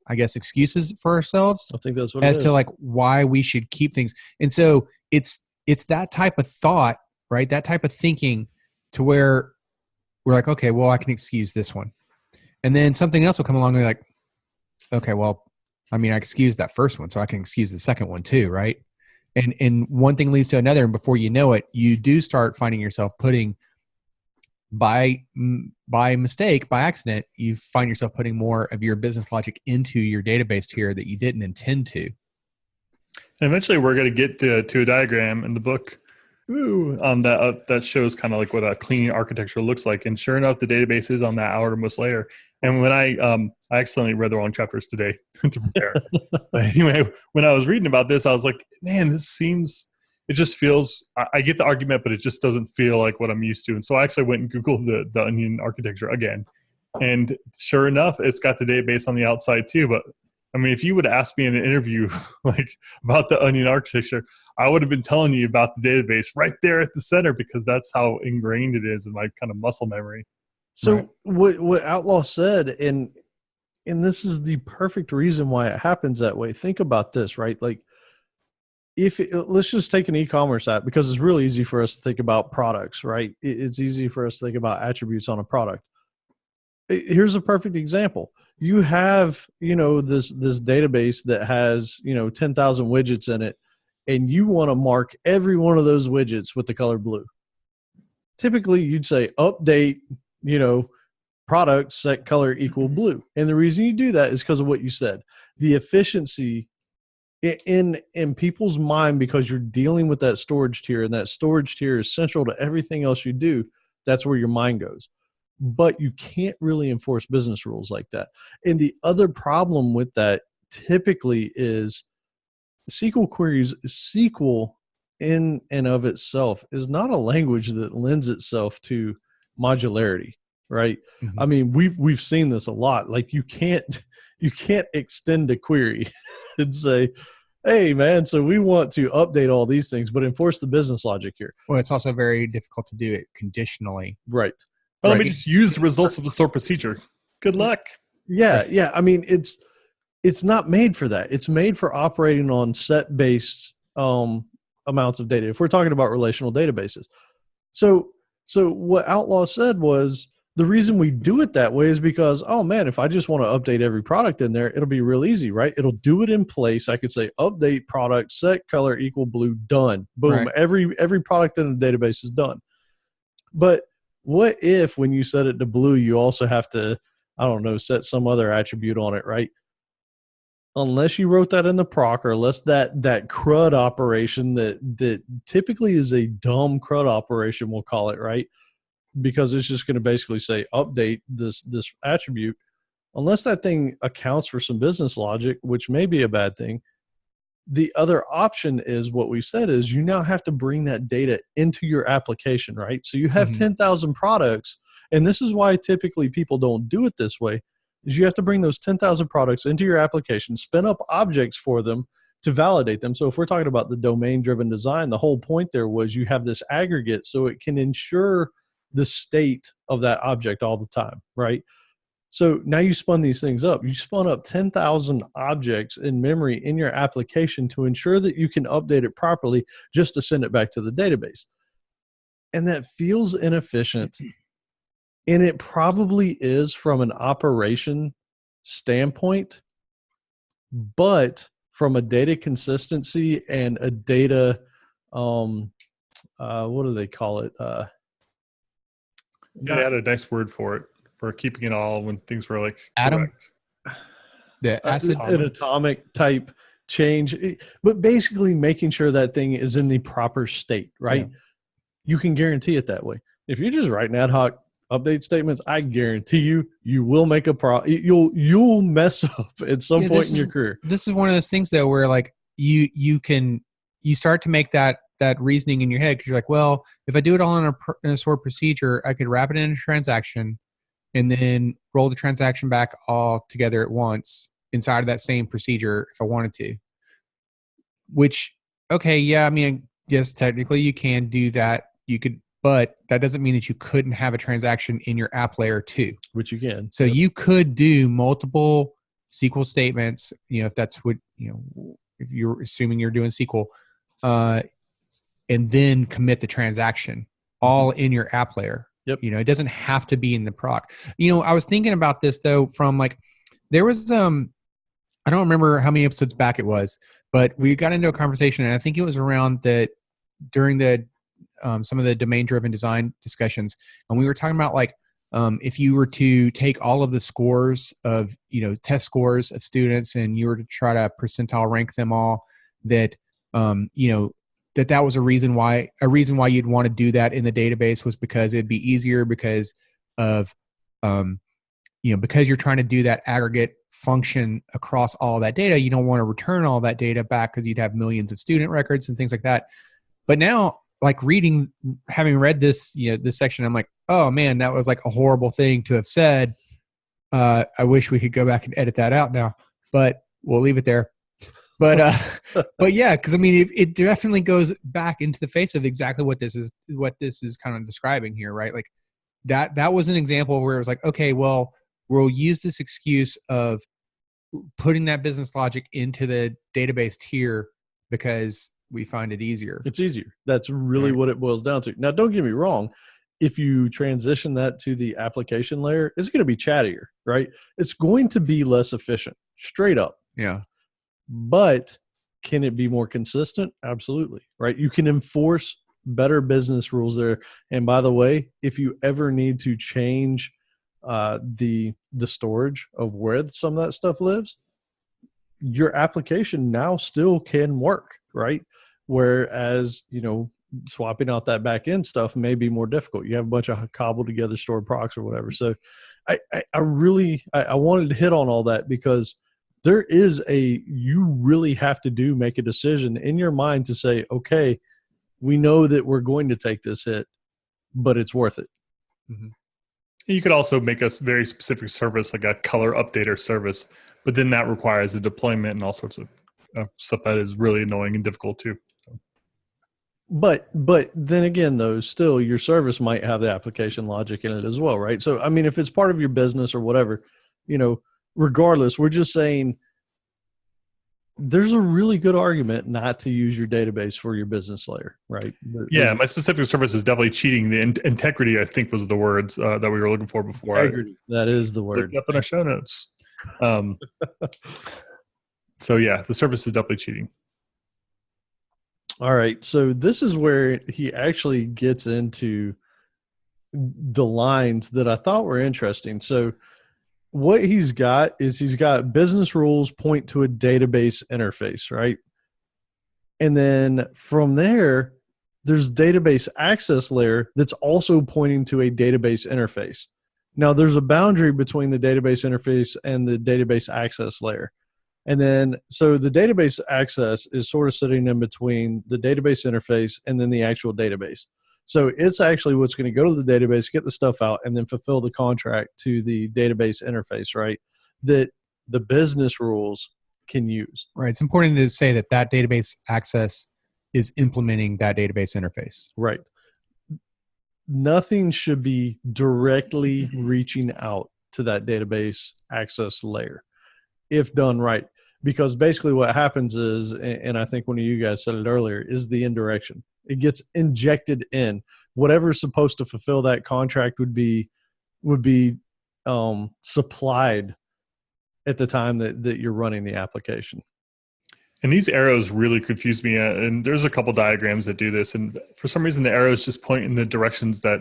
I guess, excuses for ourselves. I think that's what as to like why we should keep things. And so it's that type of thought, right? That type of thinking to where we're like, okay, well, I can excuse this one. And then something else will come along and be like, okay, well, I excuse that first one, so I can excuse the second one too, right? And one thing leads to another, and before you know it, you do start finding yourself putting, by mistake, by accident, you find yourself putting more of your business logic into your database tier that you didn't intend to. And eventually, we're going to get to a diagram in the book that shows kind of like what a clean architecture looks like. And sure enough, the database is on that outermost layer. And when I accidentally read the wrong chapters today to prepare. But anyway, when I was reading about this, I was like, man, it just feels, I get the argument, but it just doesn't feel like what I'm used to. And so I actually went and Googled the onion architecture again. And sure enough, it's got the database on the outside too. But if you would ask me in an interview like about the onion architecture, I would have been telling you about the database right there at the center because that's how ingrained it is in my kind of muscle memory. So right. What Outlaw said, and this is the perfect reason why it happens that way. Think about this, right? Like, let's just take an e-commerce app, because it's really easy for us to think about products, right? It's easy for us to think about attributes on a product. Here's a perfect example. You have, this database that has, 10,000 widgets in it, and you want to mark every one of those widgets with the color blue. Typically, you'd say update, product set color equal blue. And the reason you do that is because of what you said. The efficiency in people's mind, because you're dealing with that storage tier, and that storage tier is central to everything else you do. That's where your mind goes. But you can't really enforce business rules like that. And the other problem with that typically is SQL queries. SQL in and of itself is not a language that lends itself to modularity, right? Mm-hmm. We've seen this a lot. Like you can't extend a query and say, hey, man, so we want to update all these things, but enforce the business logic here. Well, it's also very difficult to do it conditionally. Right. Well, let Right. me just use the results of a stored procedure. Good luck. Yeah, Right. yeah. I mean, it's not made for that. It's made for operating on set-based amounts of data. If we're talking about relational databases, so what Outlaw said was the reason we do it that way is because, oh man, if I just want to update every product in there, it'll be real easy, right? It'll do it in place. I could say update product set color equal blue, done, boom. Right. Every product in the database is done. But what if when you set it to blue, you also have to, I don't know, set some other attribute on it, right? Unless you wrote that in the proc, or unless that CRUD operation that typically is a dumb CRUD operation, we'll call it, right? Because it's just going to basically say update this attribute. Unless that thing accounts for some business logic, which may be a bad thing, the other option is what we said is you now have to bring that data into your application, right? So you have 10,000 products, and this is why typically people don't do it this way, is you have to bring those 10,000 products into your application, spin up objects for them to validate them. So if we're talking about the domain-driven design, the whole point there was you have this aggregate so it can ensure the state of that object all the time, right? So now you spun these things up. You spun up 10,000 objects in memory in your application to ensure that you can update it properly just to send it back to the database. And that feels inefficient. And it probably is from an operation standpoint, but from a data consistency and a data, what do they call it? Yeah, I had a nice word for it, for keeping it all when things were like Atom? correct. The acid. An atomic type change, but basically making sure that thing is in the proper state, right? Yeah. You can guarantee it that way. If you're just writing ad hoc update statements, I guarantee you will make a you'll mess up at some point in your career. This is one of those things though where like you start to make that reasoning in your head because you're like, well, if I do it all in a stored procedure, I could wrap it in a transaction and then roll the transaction back all together at once inside of that same procedure if I wanted to. Which, okay, yeah, I mean, yes, technically you can do that. You could, but that doesn't mean that you couldn't have a transaction in your app layer too. Which you can. So you could do multiple SQL statements, if that's what, if you're assuming you're doing SQL, and then commit the transaction all in your app layer. Yep. It doesn't have to be in the proc. I was thinking about this though from like, there was, I don't remember how many episodes back it was, but we got into a conversation and I think it was around during the, some of the domain-driven design discussions. And we were talking about like, if you were to take all of the scores of, test scores of students and you were to try to percentile rank them all, that, that was a reason why you'd want to do that in the database was because it'd be easier because of, because you're trying to do that aggregate function across all that data. You don't want to return all that data back because you'd have millions of student records and things like that. But now, like having read this, this section, I'm like, oh man, that was like a horrible thing to have said. I wish we could go back and edit that out now, but we'll leave it there. But yeah, because I mean, it definitely goes back into the face of exactly what this is kind of describing here, right? Like that was an example where it was like, okay, well, we'll use this excuse of putting that business logic into the database tier because we find it easier. It's easier. That's really what it boils down to. Now, don't get me wrong. If you transition that to the application layer, it's going to be chattier, right? It's going to be less efficient, straight up. Yeah. But can it be more consistent? Absolutely, right? You can enforce better business rules there. And by the way, if you ever need to change the storage of where some of that stuff lives, your application now still can work, right? Whereas, swapping out that back end stuff may be more difficult. You have a bunch of cobbled together stored procs or whatever. So I wanted to hit on all that because there is you really have to make a decision in your mind to say, okay, we know that we're going to take this hit, but it's worth it. Mm-hmm. You could also make a very specific service, like a color updater service, but then that requires a deployment and all sorts of stuff that is really annoying and difficult too. But then again, though, still your service might have the application logic in it as well, right? So, I mean, if it's part of your business or whatever, regardless, we're just saying there's a really good argument not to use your database for your business layer, right? Yeah, my specific service is definitely cheating. The integrity, I think, was the words that we were looking for before. Integrity, that is the word. Looked up in our show notes. So yeah, the service is definitely cheating. All right. So this is where he actually gets into the lines that I thought were interesting. So what he's got business rules point to a database interface, right? And then from there, there's database access layer that's also pointing to a database interface. Now there's a boundary between the database interface and the database access layer. And then, so the database access is sort of sitting in between the database interface and then the actual database. So it's actually what's going to go to the database, get the stuff out, and then fulfill the contract to the database interface, right? That the business rules can use. Right. It's important to say that database access is implementing that database interface. Right. Nothing should be directly reaching out to that database access layer if done right. Because basically what happens is, and I think one of you guys said it earlier, is the indirection. It gets injected in. Whatever's supposed to fulfill that contract would be supplied at the time that you're running the application. And these arrows really confuse me. And there's a couple diagrams that do this. And for some reason, the arrows just point in the directions that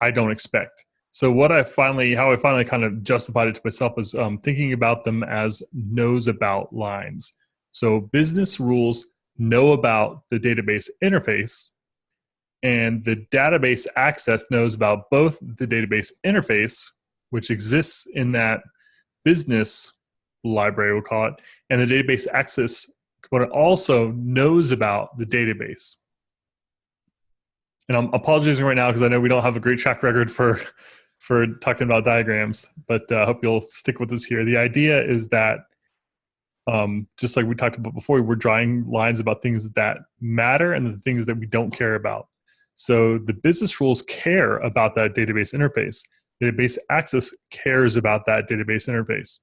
I don't expect. So how I finally kind of justified it to myself is thinking about them as knows about lines. So business rules know about the database interface, and the database access knows about both the database interface, which exists in that business library, we'll call it, and the database access, but it also knows about the database. And I'm apologizing right now because I know we don't have a great track record for talking about diagrams, but I hope you'll stick with us here. The idea is that just like we talked about before, we're drawing lines about things that matter and the things that we don't care about. So the business rules care about that database interface. Database access cares about that database interface.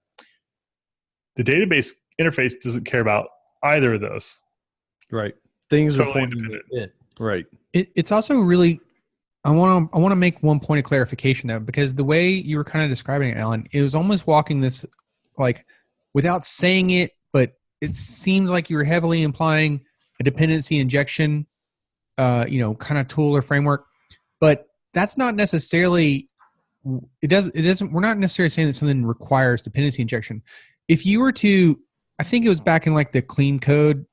The database interface doesn't care about either of those. Right. Things totally are pointing to it. Right. It's also really, I want to make one point of clarification though, because the way you were kind of describing it, Alan, it was almost walking this like without saying it, but it seemed like you were heavily implying a dependency injection, kind of tool or framework. But that's not necessarily. It doesn't. We're not necessarily saying that something requires dependency injection. If you were to, I think it was back in like the clean code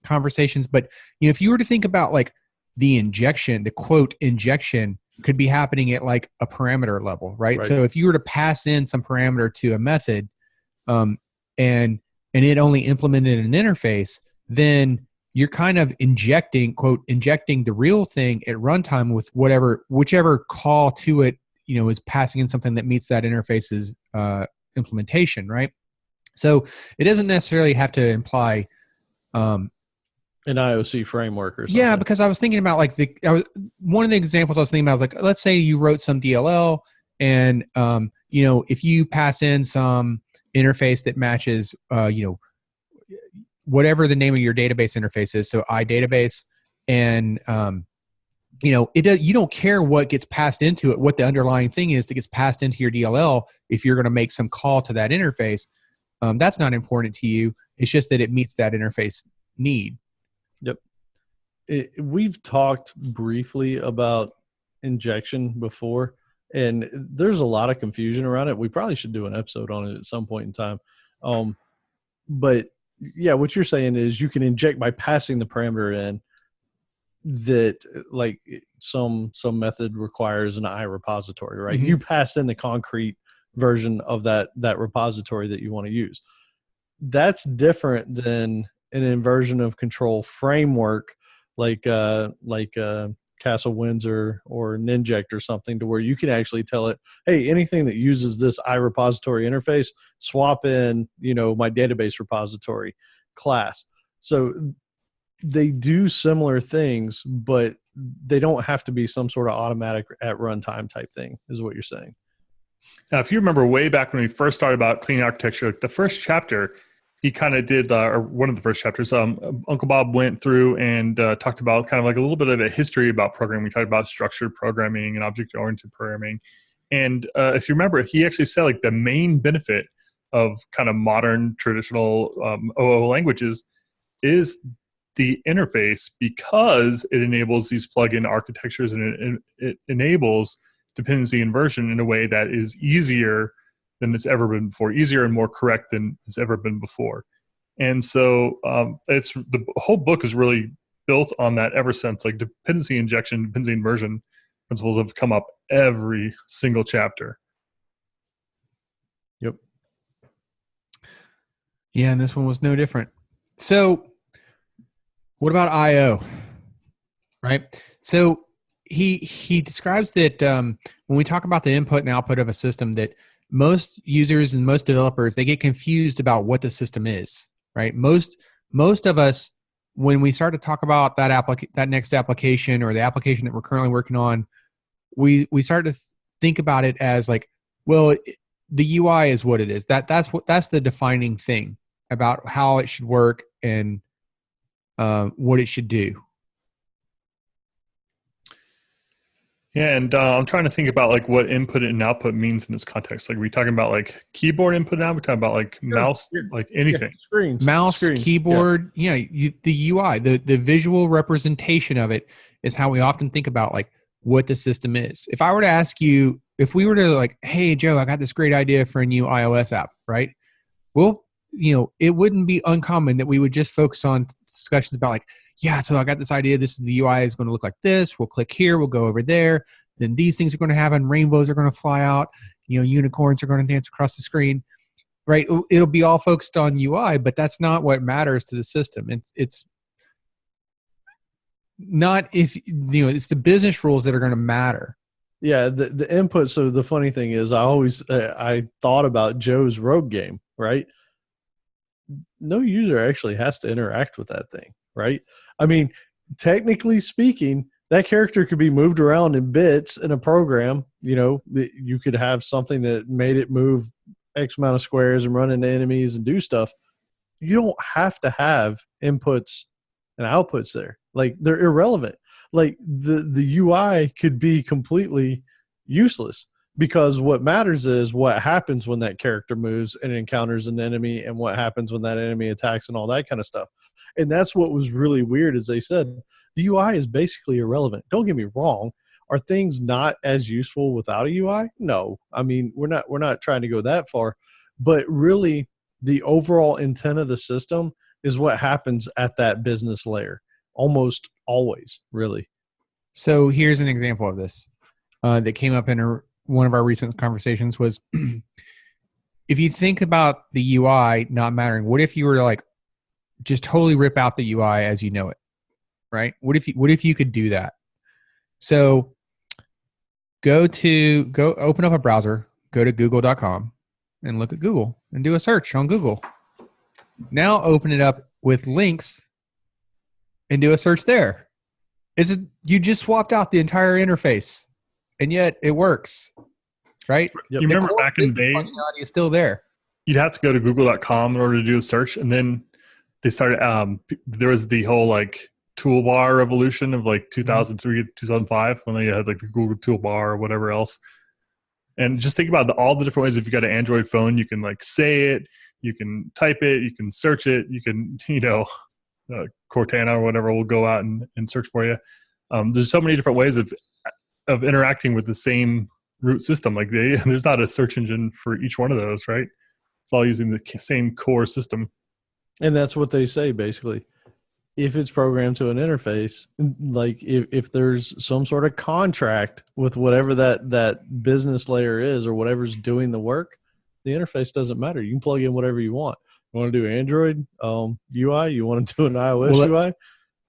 conversations, but if you were to think about like the injection, the quote injection could be happening at like a parameter level, right? So if you were to pass in some parameter to a method, and it only implemented an interface, then you're kind of injecting the real thing at runtime with whichever call to it, is passing in something that meets that interface's implementation, right? So it doesn't necessarily have to imply an IOC framework or something. Yeah, because I was thinking about like one of the examples I was thinking about was like, let's say you wrote some DLL and, if you pass in some interface that matches, whatever the name of your database interface is, so iDatabase, and, you don't care what gets passed into it, what the underlying thing is that gets passed into your DLL. If you're going to make some call to that interface, that's not important to you. It's just that it meets that interface need. Yep. We've talked briefly about injection before, and there's a lot of confusion around it. We probably should do an episode on it at some point in time. But yeah, what you're saying is you can inject by passing the parameter in that, like some method requires an I repository, right? Mm-hmm. You pass in the concrete version of that repository that you want to use. That's different than an inversion of control framework like Castle Windsor or Ninject or something, to where you can actually tell it, hey, anything that uses this iRepository interface, swap in, my database repository. class. So they do similar things, but they don't have to be some sort of automatic at runtime type thing, is what you're saying. Now, if you remember way back when we first started about clean architecture, the first chapter, he kind of did, or one of the first chapters, Uncle Bob went through and talked about kind of like a little bit of a history about programming. We talked about structured programming and object-oriented programming. And if you remember, he actually said like the main benefit of kind of modern traditional OO languages is the interface, because it enables these plug-in architectures, and it enables dependency inversion in a way that is easier than it's ever been before, easier and more correct than it's ever been before. And so it's the whole book is really built on that ever since. Like dependency injection, dependency inversion principles have come up every single chapter. Yep. Yeah, and this one was no different. So what about I/O? Right? So he describes that when we talk about the input and output of a system, that most users and most developers, they get confused about what the system is, right? Most of us, when we start to talk about that next application or the application that we're currently working on, we start to think about it as like, well, the UI is what it is. That's the defining thing about how it should work and what it should do. Yeah, and I'm trying to think about like what input and output means in this context. Like, are we talking about like keyboard input now? We're talking about like mouse, like anything. Yeah, screens, mouse, screens, keyboard. Yeah, the UI, the visual representation of it is how we often think about like what the system is. If I were to ask you, if we were to like, hey Joe, I got this great idea for a new iOS app, right? Well, it wouldn't be uncommon that we would just focus on discussions about like, yeah, so I got this idea. This is the UI is going to look like this. We'll click here. We'll go over there. Then these things are going to happen. Rainbows are going to fly out. Unicorns are going to dance across the screen, right? It'll be all focused on UI, but that's not what matters to the system. It's not it's the business rules that are going to matter. Yeah, the input. So the funny thing is, I thought about Joe's rogue game, right? No user actually has to interact with that thing, right? I mean, technically speaking, that character could be moved around in bits in a program. You could have something that made it move X amount of squares and run into enemies and do stuff. You don't have to have inputs and outputs there. Like, they're irrelevant. Like, the UI could be completely useless, because what matters is what happens when that character moves and encounters an enemy, and what happens when that enemy attacks and all that kind of stuff. And that's what was really weird, is they said the UI is basically irrelevant. Don't get me wrong. Are things not as useful without a UI? No. I mean, we're not trying to go that far, but really the overall intent of the system is what happens at that business layer. Almost always, really. So here's an example of this that came up in one of our recent conversations was, if you think about the UI not mattering, what if you were to like just totally rip out the UI as you know it, right? What if you could do that? So go open up a browser, go to google.com and look at Google and do a search on Google. Now open it up with links and do a search there. You just swapped out the entire interface, and yet it works, right? Yep. You remember back in the day, functionality is still there. You'd have to go to google.com in order to do a search, and then they started. There was the whole like toolbar revolution of like 2003 to 2005 when they had like the Google toolbar or whatever else. And just think about all the different ways. If you got an Android phone, you can like say it, you can type it, you can search it, you can Cortana or whatever will go out and search for you. There's so many different ways of interacting with the same root system. Like there's not a search engine for each one of those, right? It's all using the same core system. And that's what they say, basically. If it's programmed to an interface, like if there's some sort of contract with whatever that business layer is or whatever's doing the work, the interface doesn't matter. You can plug in whatever you want. You want to do Android UI? You want to do an iOS UI?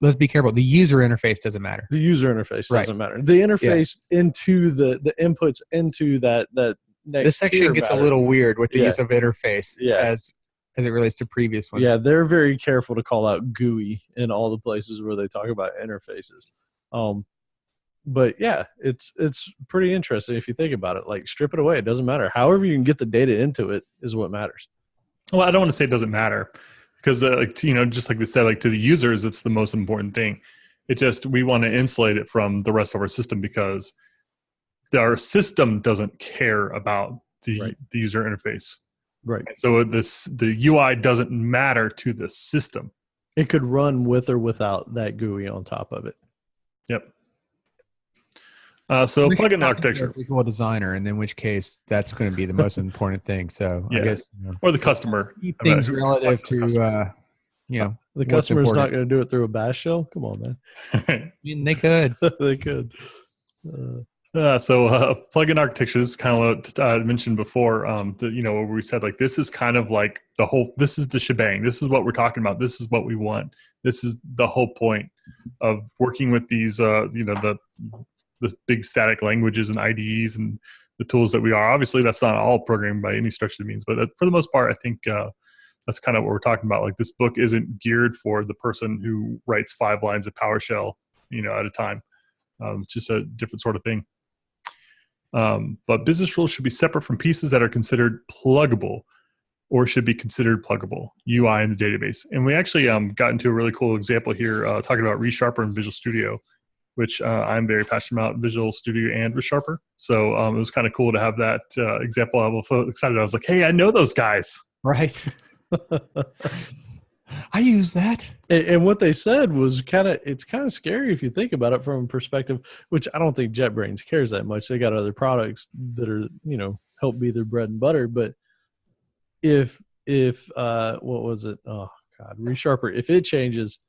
Let's be careful. The user interface doesn't matter. The user interface doesn't matter. The interface into the inputs into that next this section gets a little weird with the use of interface. Yeah. As as it relates to previous ones. Yeah, they're very careful to call out GUI in all the places where they talk about interfaces. But yeah, it's pretty interesting if you think about it. Like, strip it away. It doesn't matter. However you can get the data into it is what matters. Well, I don't want to say it doesn't matter because, just like they said, like to the users, it's the most important thing. It just, we want to insulate it from the rest of our system because our system doesn't care about the user interface. Right. So the UI doesn't matter to the system. It could run with or without that GUI on top of it. Yep. So plugin architecture. Visual designer, and in which case that's going to be the most important thing. So I guess, or the customer. Keep things relative to, the customer's not going to do it through a bash shell. Come on, man. I mean, they could. They could. So plugin architecture is kind of what I mentioned before. Where we said like this is kind of like this is the shebang. This is what we're talking about. This is what we want. This is the whole point of working with these. The big static languages and IDEs and the tools that we are. Obviously, that's not all programming by any stretch of the means, but for the most part, I think that's kind of what we're talking about. Like, this book isn't geared for the person who writes 5 lines of PowerShell, at a time. It's just a different sort of thing. But business rules should be separate from pieces that are considered pluggable or should be considered pluggable, UI in the database. And we actually got into a really cool example here talking about ReSharper and Visual Studio, which I'm very passionate about, Visual Studio and ReSharper. So it was kind of cool to have that example. I was so excited. I was like, hey, I know those guys. Right. I use that. And what they said was it's kind of scary if you think about it from a perspective, which I don't think JetBrains cares that much. They got other products that are, help be their bread and butter. But if what was it? Oh God, ReSharper, if it changes,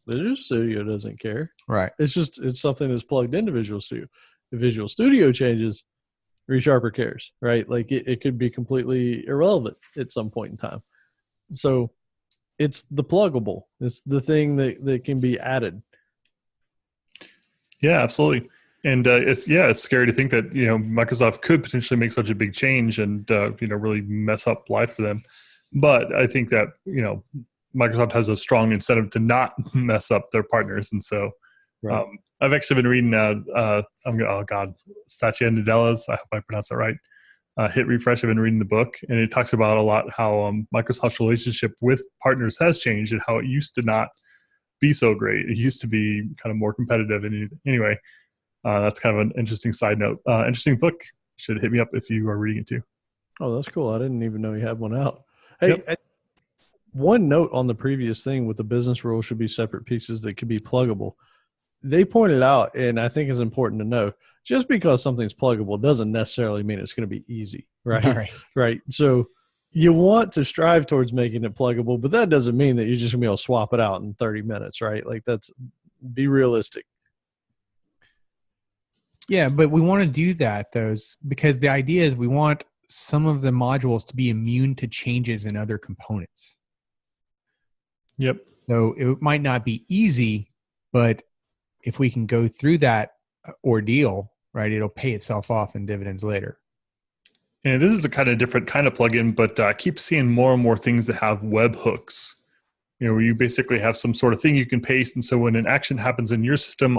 Visual Studio doesn't care. Right. It's something that's plugged into Visual Studio. If Visual Studio changes, ReSharper cares, right? Like it could be completely irrelevant at some point in time. So it's the pluggable. It's the thing that can be added. Yeah, absolutely. And it's scary to think that, Microsoft could potentially make such a big change and, really mess up life for them. But I think that, Microsoft has a strong incentive to not mess up their partners. And so I've actually been reading, Satya Nadella's, I hope I pronounced that right, Hit Refresh. I've been reading the book, and it talks about a lot how Microsoft's relationship with partners has changed and how it used to not be so great. It used to be kind of more competitive. And anyway, that's kind of an interesting side note. Interesting book. You should hit me up if you are reading it too. Oh, that's cool. I didn't even know you had one out. Hey, one note on the previous thing with the business rule should be separate pieces that could be pluggable. They pointed out, and I think it's important to know, just because something's pluggable doesn't necessarily mean it's going to be easy, right? Right. So you want to strive towards making it pluggable, but that doesn't mean that you're just going to be able to swap it out in 30 minutes, right? Like, be realistic. Yeah, but we want to do that, because the idea is we want some of the modules to be immune to changes in other components. Yep. So it might not be easy, but if we can go through that ordeal, right, it'll pay itself off in dividends later. And this is a kind of different kind of plugin, but I keep seeing more and more things that have webhooks, where you basically have some sort of thing you can paste. And so when an action happens in your system,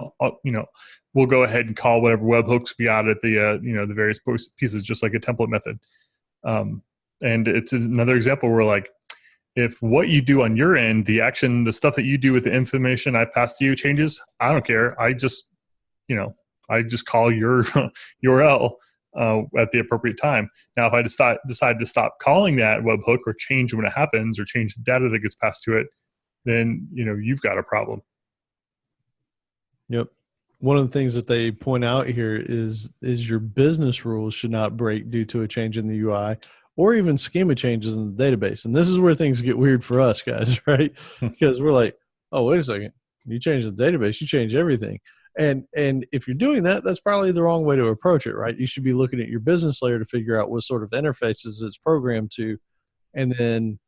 we'll go ahead and call whatever webhooks we add at the, the various pieces, just like a template method. And it's another example where, like, if what you do on your end, the action, the stuff that you do with the information I pass to you changes, I don't care. I just call your URL at the appropriate time. Now, if I decide to stop calling that webhook or change when it happens or change the data that gets passed to it, then, you've got a problem. Yep. One of the things that they point out here is your business rules should not break due to a change in the UI or even schema changes in the database. And this is where things get weird for us guys, right? Because we're like, oh, wait a second. You change the database, you change everything. And if you're doing that, that's probably the wrong way to approach it, right? You should be looking at your business layer to figure out what sort of interfaces it's programmed to, and then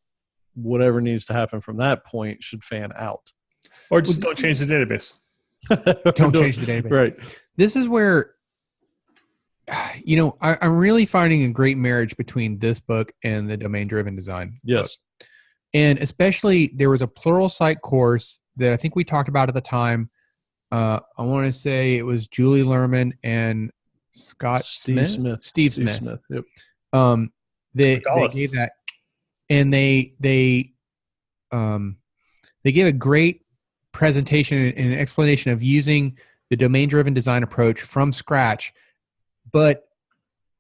whatever needs to happen from that point should fan out. Or just don't change the database. Don't change the database. Right. This is where I'm really finding a great marriage between this book and the domain-driven design book. Yes. And especially there was a Pluralsight course that I think we talked about at the time. I want to say it was Julie Lerman and Steve Smith. Steve Smith. Yep. They Dallas. gave that, and they gave a great presentation and an explanation of using the domain-driven design approach from scratch. But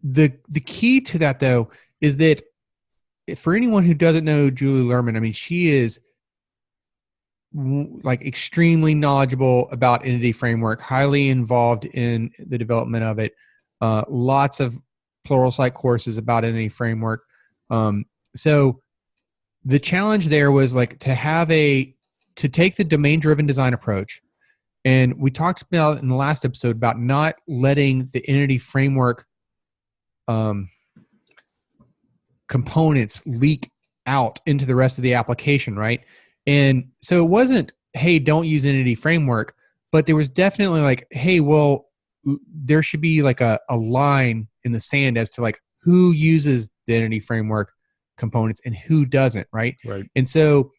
the key to that, though, is that for anyone who doesn't know Julie Lerman, I mean, she is like extremely knowledgeable about Entity Framework, highly involved in the development of it. Lots of Pluralsight courses about Entity Framework. So the challenge there was like to take the domain-driven design approach. And we talked about in the last episode about not letting the Entity Framework components leak out into the rest of the application, right? And so it wasn't, hey, don't use Entity Framework, but there was definitely like, hey, well, there should be like a line in the sand as to like who uses the Entity Framework components and who doesn't, right? Right. And so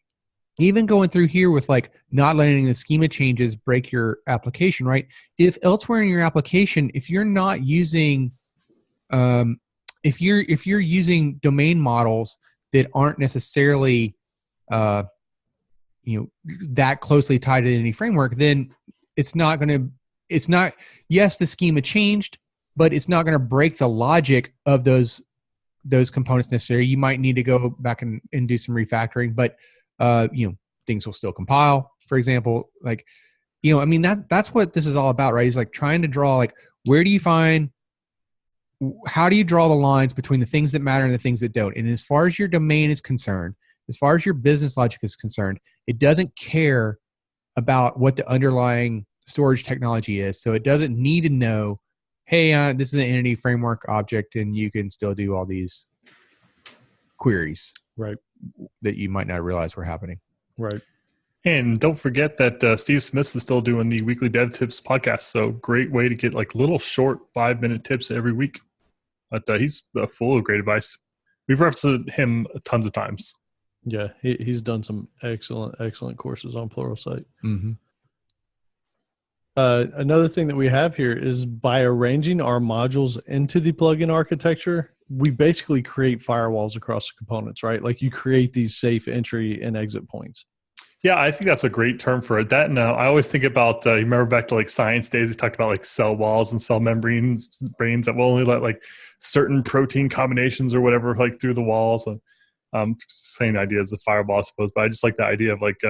even going through here with like not letting the schema changes break your application, right? If elsewhere in your application, if you're not using, if you're using domain models that aren't necessarily, that closely tied to any framework, then it's not, yes, the schema changed, but it's not going to break the logic of those components necessarily. You might need to go back and do some refactoring, but things will still compile, for example. Like, I mean, that's what this is all about, right? Is like trying to draw, like, how do you draw the lines between the things that matter and the things that don't? And as far as your domain is concerned, as far as your business logic is concerned, it doesn't care about what the underlying storage technology is. So it doesn't need to know, hey, this is an Entity Framework object, and you can still do all these queries, right, that you might not realize were happening. Right. And don't forget that Steve Smith is still doing the weekly Dev Tips podcast. So great way to get like little short 5-minute tips every week. But he's full of great advice. We've referenced him tons of times. Yeah, he's done some excellent courses on Pluralsight. Mm-hmm. Another thing that we have here is by arranging our modules into the plugin architecture, we basically create firewalls across the components, right? Like you create these safe entry and exit points. Yeah, I think that's a great term for it. That, and I always think about, you remember back to like science days, we talked about like cell walls and cell membranes that will only let like certain protein combinations or whatever like through the walls. And same idea as the firewall, I suppose. But I just like the idea of like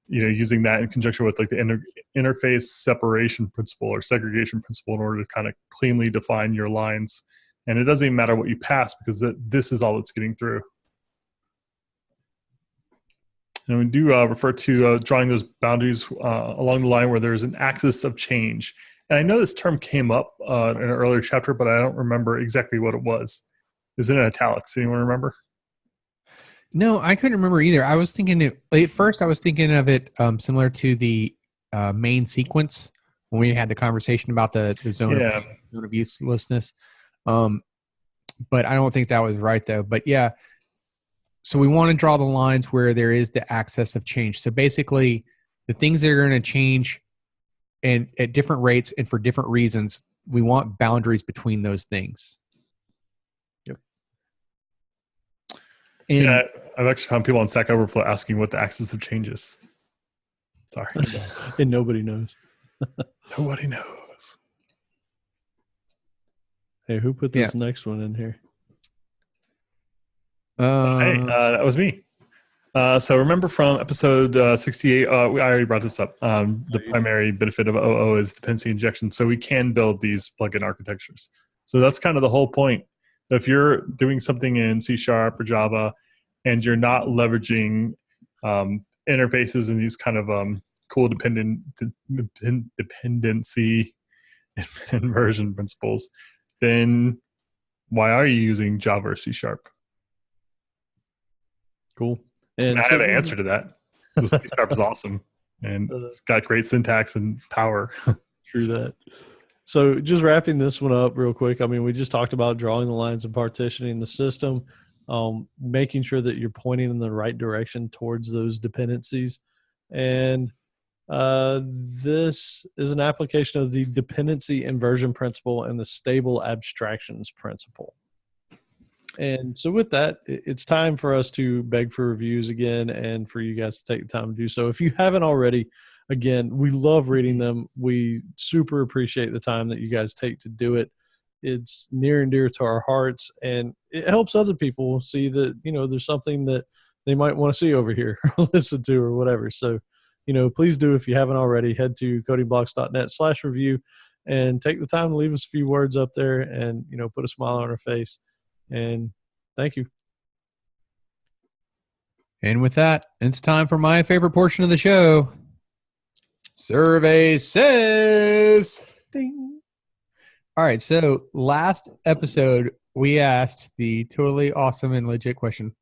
using that in conjunction with like the interface separation principle or segregation principle in order to kind of cleanly define your lines. And it doesn't even matter what you pass because this is all that's getting through. And we do refer to drawing those boundaries along the line where there's an axis of change. And I know this term came up in an earlier chapter, but I don't remember exactly what it was. Is it in italics? Anyone remember? No, I couldn't remember either. I was thinking at first I was thinking of it similar to the main sequence when we had the conversation about the zone of uselessness. But I don't think that was right though. But yeah. So we want to draw the lines where there is the access of change. So basically, the things that are going to change and at different rates and for different reasons, we want boundaries between those things. Yep. And I've actually found people on Stack Overflow asking what the axis of change is. Sorry. And nobody knows. Nobody knows. Hey, who put this next one in here? That was me. So remember from episode 68, I already brought this up. The primary benefit of OO is dependency injection. So we can build these plugin architectures. So that's kind of the whole point. If you're doing something in C# or Java and you're not leveraging interfaces and these kind of cool dependency inversion principles, then why are you using Java or C#? Cool. And I have an answer to that. So C# is awesome, and it's got great syntax and power. True that. So just wrapping this one up real quick. I mean, we just talked about drawing the lines and partitioning the system, making sure that you're pointing in the right direction towards those dependencies. And this is an application of the dependency inversion principle and the stable abstractions principle. And so with that, it's time for us to beg for reviews again and for you guys to take the time to do so. If you haven't already, again, we love reading them. We super appreciate the time that you guys take to do it. It's near and dear to our hearts, and it helps other people see that, there's something that they might want to see over here or listen to or whatever. So, please do, if you haven't already, head to codingblocks.net/review and take the time to leave us a few words up there and, put a smile on our face. And thank you. And with that, it's time for my favorite portion of the show. Survey says. Ding. All right. So last episode, we asked the totally awesome and legit question.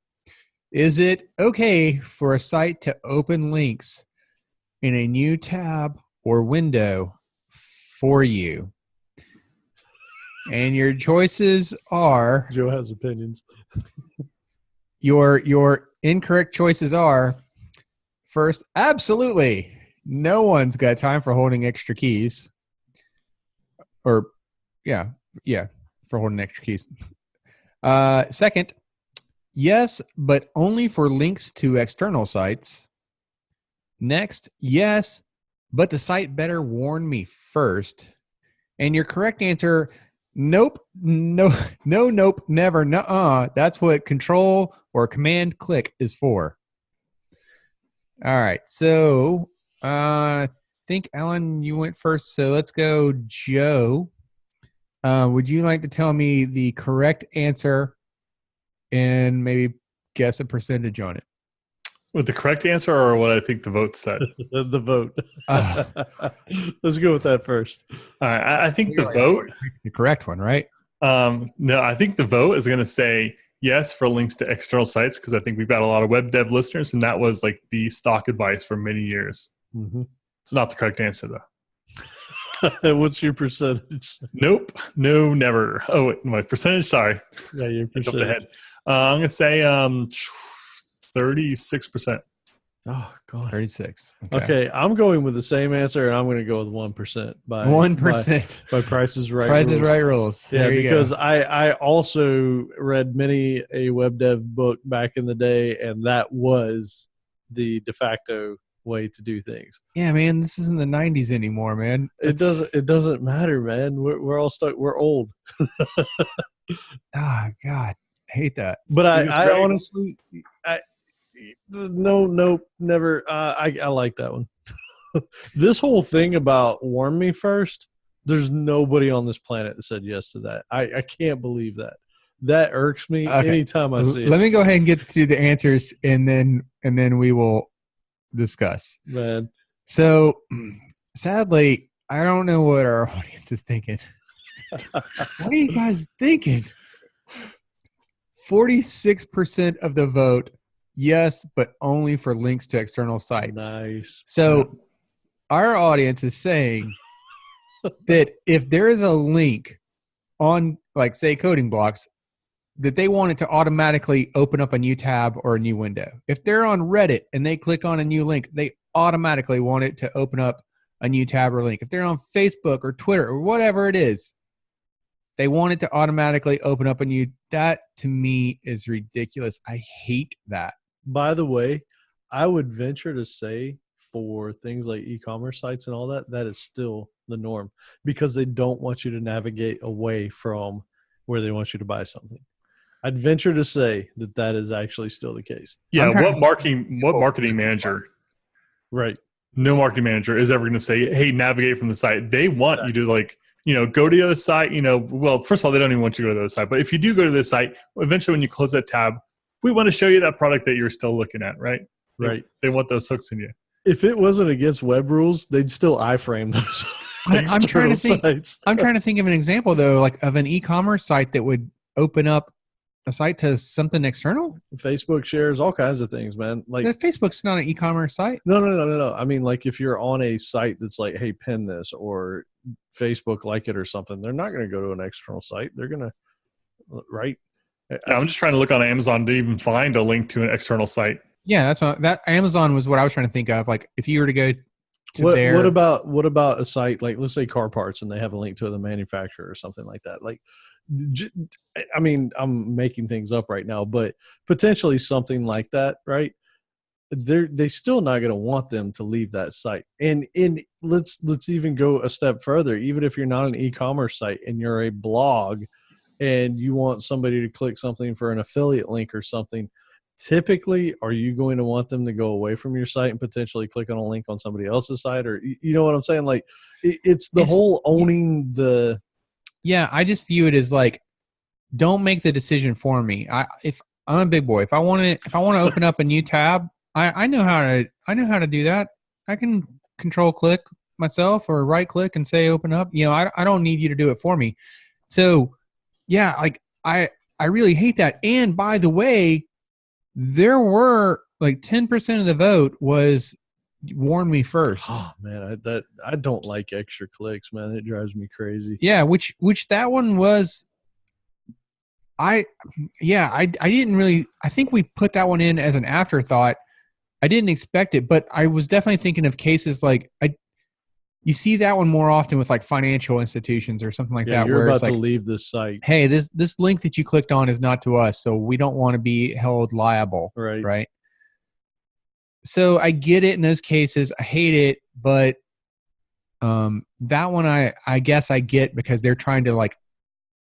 Is it okay for a site to open links in a new tab or window for you? And your choices are... Joe has opinions. Your incorrect choices are, first, absolutely. No one's got time for holding extra keys. Or, yeah, for holding extra keys. Second, yes, but only for links to external sites. Next, yes, but the site better warn me first. And your correct answer, nope, no, nope, never, nuh-uh. That's what control or command click is for. All right, so I think, Alan, you went first, so let's go Joe. Would you like to tell me the correct answer and maybe guess a percentage on it? With the correct answer or what I think the vote said? The vote. Let's go with that first. All right. I think the vote. The correct one, right? No, I think the vote is going to say yes for links to external sites because I think we've got a lot of web dev listeners, and that was like the stock advice for many years. Mm-hmm. It's not the correct answer, though. What's your percentage? Nope. No, never. Oh, wait, my percentage? Sorry. Yeah, your percentage. Jumped ahead. I'm going to say 36%. Oh, God. 36. Okay, I'm going with the same answer, and I'm going to go with 1% by 1% by Price is Right. Price is Right rules. Yeah, there you because go. I also read many a web dev book back in the day, and that was the de facto way to do things. Yeah, man, this isn't the 90s anymore, man. It doesn't matter, man. We're all stuck. We're old. Oh, God. I hate that. But I honestly, no, never. I like that one. This whole thing about warn me first, there's nobody on this planet that said yes to that. I can't believe that. That irks me anytime I see it. Let me go ahead and get through the answers, and then we will discuss. Man. So, sadly, I don't know what our audience is thinking. What are you guys thinking? 46% of the vote, yes, but only for links to external sites. Nice. So our audience is saying that if there is a link on, like, say, Coding Blocks, that they want it to automatically open up a new tab or a new window. If they're on Reddit and they click on a new link, they automatically want it to open up a new tab or link. If they're on Facebook or Twitter or whatever it is, they want it to automatically open up a new. That, to me, is ridiculous. I hate that. By the way, I would venture to say for things like e-commerce sites and all that, that is still the norm because they don't want you to navigate away from where they want you to buy something. I'd venture to say that that is actually still the case. Yeah, what marketing manager? Right. No marketing manager is ever going to say, "Hey, navigate from the site." They want you to, like, go to the other site. Well, first of all, they don't even want you to go to the other site. But if you do go to this site, eventually when you close that tab, we want to show you that product that you're still looking at, right? Right. They want those hooks in you. If it wasn't against web rules, they'd still iframe those. I'm trying to think. Sites. I'm trying to think of an example though, like of an e-commerce site that would open up a site to something external. Facebook shares all kinds of things, man. Like Facebook's not an e-commerce site. No. I mean, like if you're on a site that's like, hey, pin this, or Facebook like it or something, they're not going to go to an external site. They're going to, right? Yeah, I'm just trying to look on Amazon to even find a link to an external site. Yeah, that's what that Amazon was what I was trying to think of. Like if you were to go to what about a site like, let's say car parts, and they have a link to the manufacturer or something like that? Like, I mean, I'm making things up right now, but potentially something like that, right? They still not going to want them to leave that site. And let's even go a step further. Even if you're not an e-commerce site and you're a blog and you want somebody to click something for an affiliate link or something, typically, are you going to want them to go away from your site and potentially click on a link on somebody else's site? Or, you know what I'm saying? Like, it's whole owning the. Yeah, I just view it as like, don't make the decision for me. If I'm a big boy, if I want to open up a new tab, I know how to do that. I can control click myself or right click and say open up. You know, I don't need you to do it for me. So, yeah, like I really hate that. And by the way, there were like 10% of the vote was warn me first. Oh man, I don't like extra clicks, man. It drives me crazy. Yeah, which that one was. I didn't really. I think we put that one in as an afterthought. I didn't expect it, but I was definitely thinking of cases like you see that one more often with like financial institutions or something like that. You're where about it's like, to leave this site. Hey, this link that you clicked on is not to us, so we don't want to be held liable. Right. So I get it in those cases. I hate it, but that one I guess I get because they're trying to like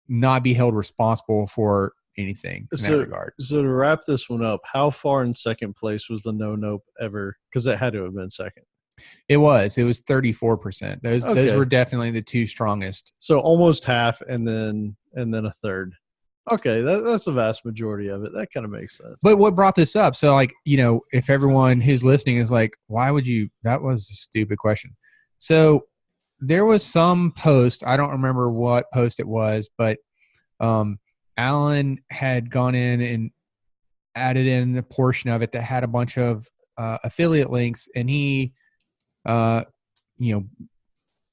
not be held responsible for anything in that regard. So to wrap this one up, how far in second place was the no-nope ever? Because it had to have been second. It was 34%. Those were definitely the two strongest. So almost half, and then a third. Okay, that's the vast majority of it. That kind of makes sense. But what brought this up? So like, you know, if everyone who's listening is like, why would you? That was a stupid question. So there was some post. I don't remember what post it was, but Alan had gone in and added in a portion of it that had a bunch of affiliate links, and he,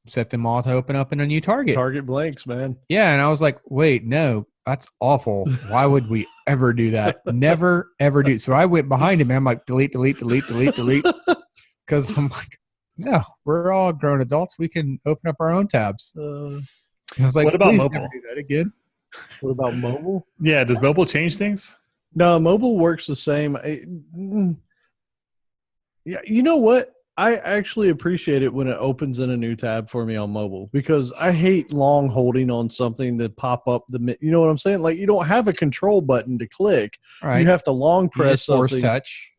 set them all to open up in a new target. Target blanks, man. Yeah, and I was like, wait, no, that's awful. Why would we ever do that? Never, ever do. So I went behind him, and I'm like, delete. Because I'm like, no, we're all grown adults. We can open up our own tabs. I was like, what about please mobile? never do that again. What about mobile? Yeah, does mobile change things? No, mobile works the same. Yeah, you know what? I actually appreciate it when it opens in a new tab for me on mobile, because I hate long holding on something to pop up you know what I'm saying? Like, you don't have a control button to click. Right. You have to long press something. Force touch.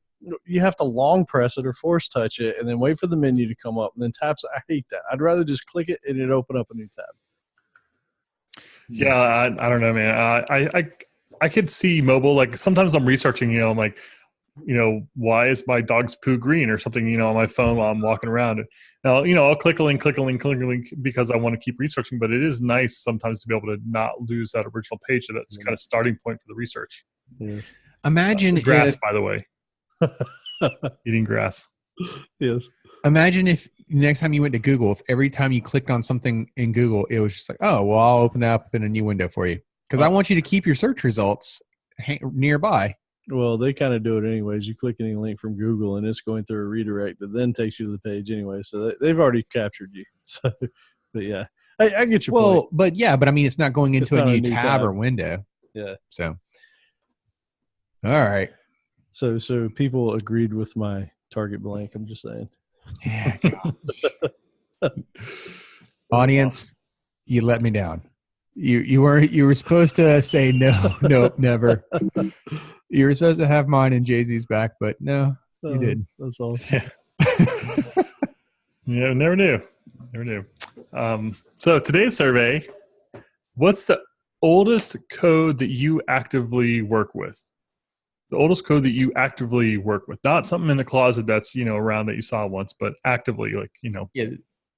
You have to long press it or force touch it and then wait for the menu to come up and then taps. I hate that. I'd rather just click it and it open up a new tab. Yeah, I don't know, man. I could see mobile. Like sometimes I'm researching, you know, I'm like, you know, why is my dog's poo green or something, you know, on my phone while I'm walking around. Now, you know, I'll click a link because I want to keep researching, but it is nice sometimes to be able to not lose that original page. So that's kind of starting point for the research. Yes. Imagine grass, by the way. Eating grass. Yes. Imagine if next time you went to Google, if every time you clicked on something in Google, it was just like, oh, well, I'll open that up in a new window for you. Because I want you to keep your search results nearby. Well, they kind of do it anyways. You click any link from Google and it's going through a redirect that then takes you to the page anyway. So they've already captured you. So, but yeah, I get your point. But I mean, it's not going into a new tab or window. Yeah. So, all right. So people agreed with my target blank. I'm just saying. Yeah. Audience, you let me down. You were supposed to say no, nope, never. You were supposed to have mine and Jay-Z's back, but no, you didn't. That's awesome. Yeah, never knew. So today's survey: what's the oldest code that you actively work with? The oldest code that you actively work with, not something in the closet that's, you know, around that you saw once, but actively, like, you know,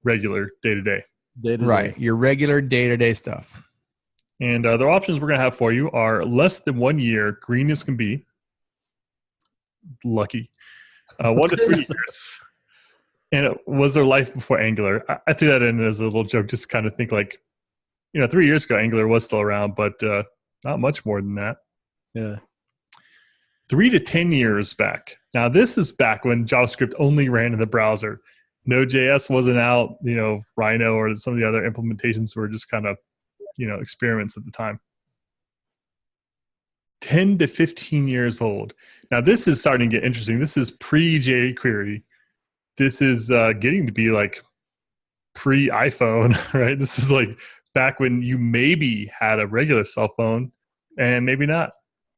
regular day to day. Right, your regular day-to-day stuff. And the options we're going to have for you are less than 1 year, green as can be. Lucky. 1 to 3 years. And was there life before Angular? I threw that in as a little joke, just kind of think like, 3 years ago, Angular was still around, but not much more than that. Yeah. 3 to 10 years back. Now, this is back when JavaScript only ran in the browser. Node.js wasn't out, Rhino or some of the other implementations were just kind of, experiments at the time. 10 to 15 years old. Now, this is starting to get interesting. This is pre-jQuery. This is getting to be like pre-iPhone, right? This is like back when you maybe had a regular cell phone and maybe not.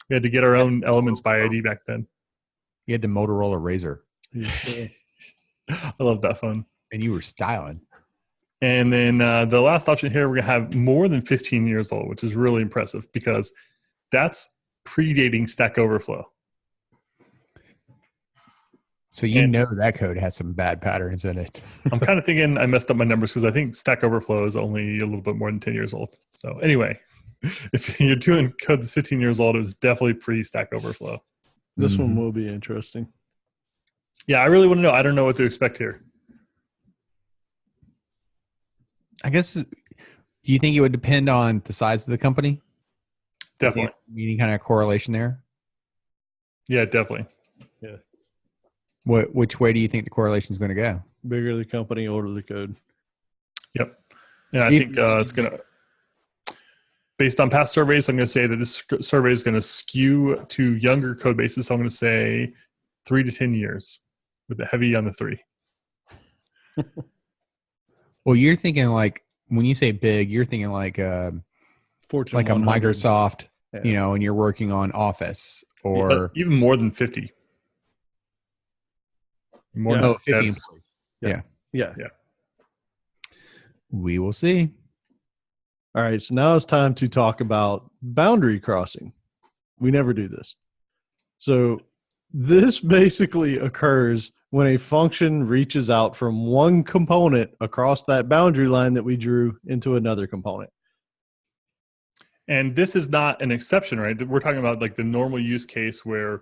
We had to get our own elements by ID back then. You had the Motorola Razor. I love that phone. And you were styling. And then the last option here, we're going to have more than 15 years old, which is really impressive because that's predating Stack Overflow. So that code has some bad patterns in it. I'm kind of thinking I messed up my numbers because I think Stack Overflow is only a little bit more than 10 years old. So anyway, if you're doing code that's 15 years old, it was definitely pre-Stack Overflow. This one will be interesting. Yeah, I really want to know. I don't know what to expect here. I guess, do you think it would depend on the size of the company? Definitely. Any kind of correlation there? Yeah, definitely. Yeah. Which way do you think the correlation is going to go? Bigger the company, older the code. Yep. And I think it's going to, based on past surveys, I'm going to say that this survey is going to skew to younger code bases. So I'm going to say 3 to 10 years with the heavy on the 3. Well, you're thinking like, when you say big, you're thinking like Fortune like a 100. Microsoft, Yeah. and you're working on Office or But even more than 50. More than 50 employees. Yeah. Yeah. We will see. All right. So now it's time to talk about boundary crossing. We never do this. So this basically occurs when a function reaches out from one component across that boundary line that we drew into another component. And this is not an exception, right? We're talking about like the normal use case where,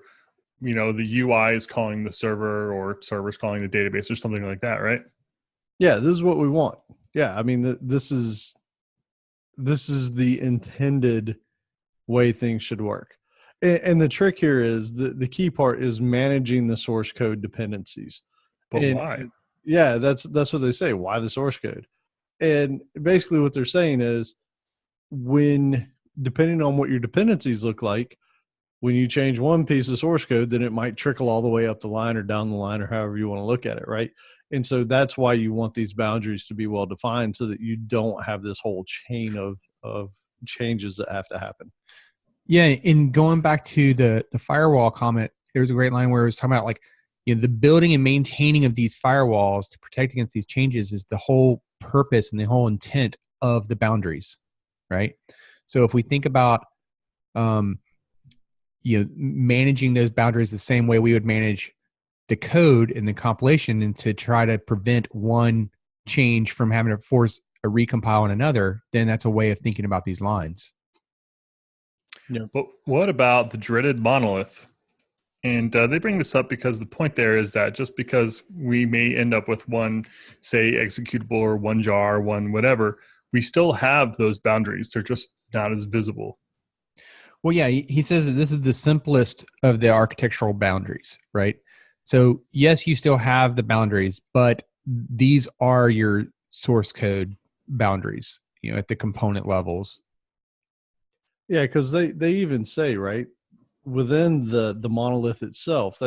the UI is calling the server or server's calling the database or something like that, right? Yeah, this is what we want. Yeah, I mean, this is the intended way things should work. And the trick here is the key part is managing the source code dependencies. But why? Yeah, that's what they say. Why the source code? And basically what they're saying is depending on what your dependencies look like, when you change one piece of source code, then it might trickle all the way up the line or down the line or however you want to look at it, right? And so that's why you want these boundaries to be well defined so that you don't have this whole chain of changes that have to happen. Yeah, in going back to the firewall comment, there was a great line where it was talking about like, the building and maintaining of these firewalls to protect against these changes is the whole purpose and the whole intent of the boundaries, right? So if we think about managing those boundaries the same way we would manage the code in the compilation, and to try to prevent one change from having to force a recompile on another, then that's a way of thinking about these lines. Yeah. But what about the dreaded monolith? And they bring this up because the point there is that just because we may end up with one, say, executable or one jar, one whatever, we still have those boundaries. They're just not as visible. Well, yeah, he says that this is the simplest of the architectural boundaries, right? So yes, you still have the boundaries, but these are your source code boundaries, at the component levels. Yeah, because they even say, right, within the monolith itself,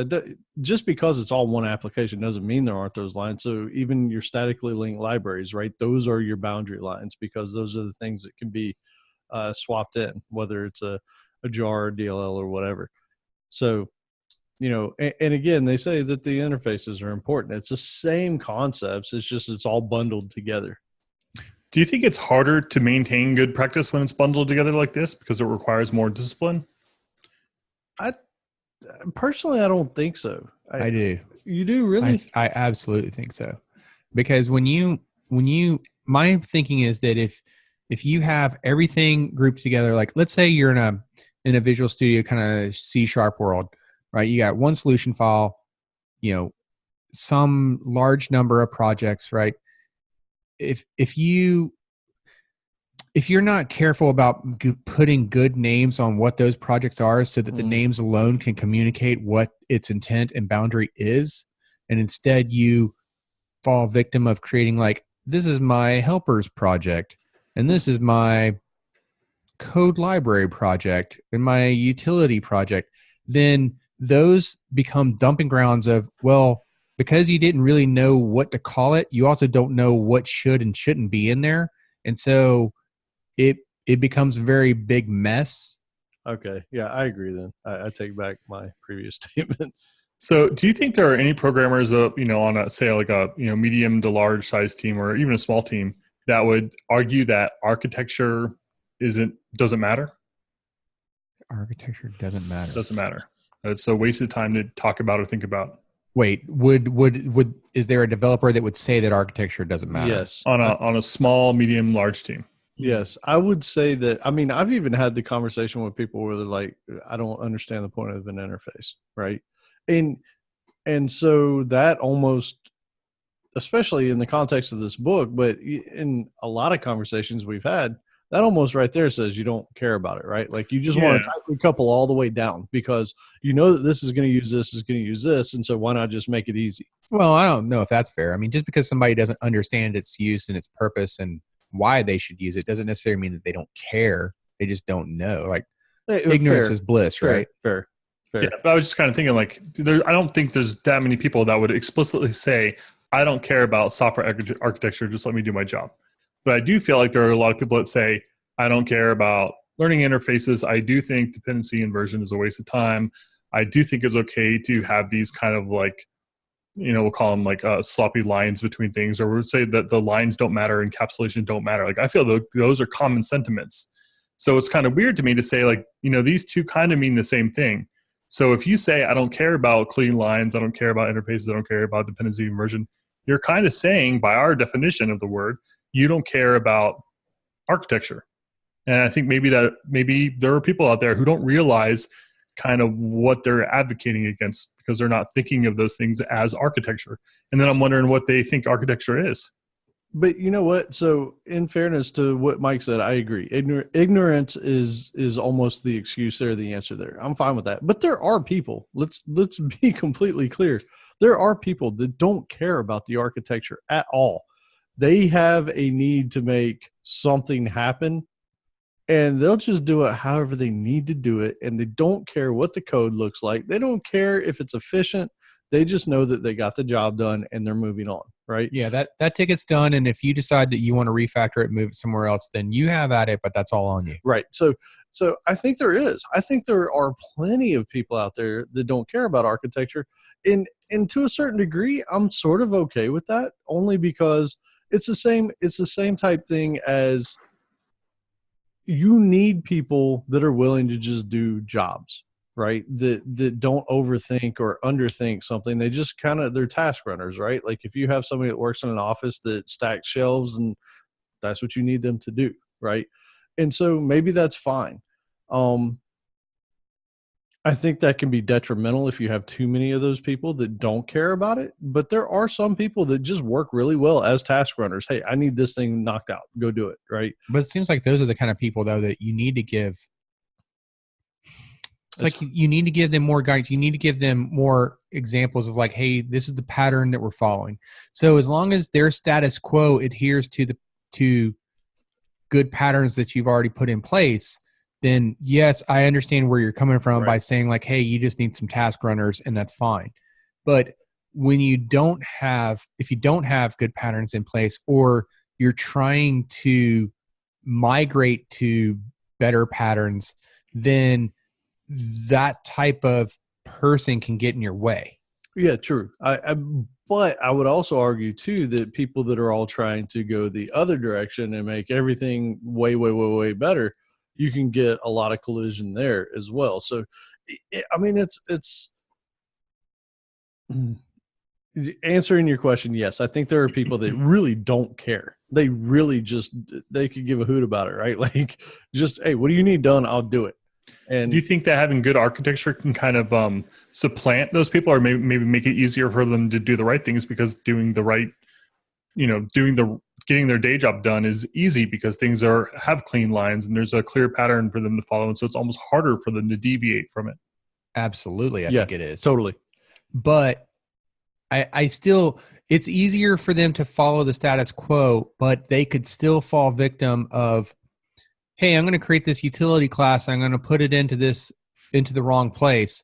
just because it's all one application doesn't mean there aren't those lines. So even your statically linked libraries, right, those are your boundary lines because those are the things that can be swapped in, whether it's a jar or DLL or whatever. So, and again, they say that the interfaces are important. It's the same concepts. It's just it's all bundled together. Do you think it's harder to maintain good practice when it's bundled together like this because it requires more discipline? Personally, I don't think so. I do. You do really? I absolutely think so. Because when you my thinking is that if you have everything grouped together, like let's say you're in a Visual Studio kind of C# world, right? You got one solution file, some large number of projects, right? If you're not careful about putting good names on what those projects are so that the names alone can communicate what its intent and boundary is, and instead you fall victim of creating like, this is my helpers project, and this is my code library project, and my utility project, then those become dumping grounds of, well, because you didn't really know what to call it, you also don't know what should and shouldn't be in there. And so it becomes a very big mess. Okay. Yeah, I agree then. I take back my previous statement. So, do you think there are any programmers, on a say like a medium to large size team or even a small team that would argue that architecture doesn't matter? Architecture doesn't matter. Doesn't matter. It's a waste of time to talk about or think about. Wait, would is there a developer that would say that architecture doesn't matter? Yes. On a small, medium, large team. Yes, I would say that. I mean, I've even had the conversation with people where they're like, I don't understand the point of an interface, right? And so that almost, especially in the context of this book, but in a lot of conversations we've had, that almost right there says you don't care about it, right? Like you just want to tightly couple all the way down because you know that this is going to use this, is going to use this, and so why not just make it easy? Well, I don't know if that's fair. I mean, just because somebody doesn't understand its use and its purpose and why they should use it doesn't necessarily mean that they don't care. They just don't know. Like ignorance is bliss, right? Fair. Yeah, but I was just kind of thinking like, I don't think there's that many people that would explicitly say, I don't care about software architecture, just let me do my job. But I do feel like there are a lot of people that say, I don't care about learning interfaces. I do think dependency inversion is a waste of time. I do think it's okay to have these kind of like, we'll call them like sloppy lines between things, or we'll say that the lines don't matter, encapsulation don't matter. Like I feel those are common sentiments. So it's kind of weird to me to say like, these two kind of mean the same thing. So if you say, I don't care about clean lines, I don't care about interfaces, I don't care about dependency inversion, you're kind of saying by our definition of the word, you don't care about architecture. And I think maybe there are people out there who don't realize kind of what they're advocating against because they're not thinking of those things as architecture. And then I'm wondering what they think architecture is. But you know what? So in fairness to what Mike said, I agree. Ignorance is almost the excuse there, the answer there. I'm fine with that. But there are people, let's be completely clear. There are people that don't care about the architecture at all. They have a need to make something happen, and they'll just do it however they need to do it, and they don't care what the code looks like. They don't care if it's efficient. They just know that they got the job done, and they're moving on, right? Yeah, that ticket's done, and if you decide that you want to refactor it, move it somewhere else, then you have at it, but that's all on you. Right. So I think there is. I think there are plenty of people out there that don't care about architecture, and to a certain degree, I'm sort of okay with that, only because it's the same type thing as you need people that are willing to just do jobs, right? That don't overthink or underthink something. They just they're task runners, right? Like if you have somebody that works in an office that stacks shelves, and that's what you need them to do, right? And so maybe that's fine. I think that can be detrimental if you have too many of those people that don't care about it. But there are some people that just work really well as task runners. Hey, I need this thing knocked out. Go do it, right? But it seems like those are the kind of people, though, that you need to give. It's like you need to give them more guidance. You need to give them more examples of like, hey, this is the pattern that we're following. So as long as their status quo adheres to good patterns that you've already put in place, then yes, I understand where you're coming from by saying like, hey, you just need some task runners and that's fine. But when if you don't have good patterns in place, or you're trying to migrate to better patterns, then that type of person can get in your way. Yeah, true. But I would also argue too that people that are all trying to go the other direction and make everything way, way, way, way better, you can get a lot of collision there as well. So, I mean, it's answering your question. Yes, I think there are people that really don't care. They really they could give a hoot about it, right? Like just, hey, what do you need done? I'll do it. And do you think that having good architecture can kind of supplant those people, or maybe make it easier for them to do the right things, because doing the right, getting their day job done is easy because things have clean lines and there's a clear pattern for them to follow, and so it's almost harder for them to deviate from it. Absolutely, I yeah, think it is. totally. But I still, it's easier for them to follow the status quo, but they could still fall victim of, hey, I'm going to create this utility class. I'm going to put it into the wrong place,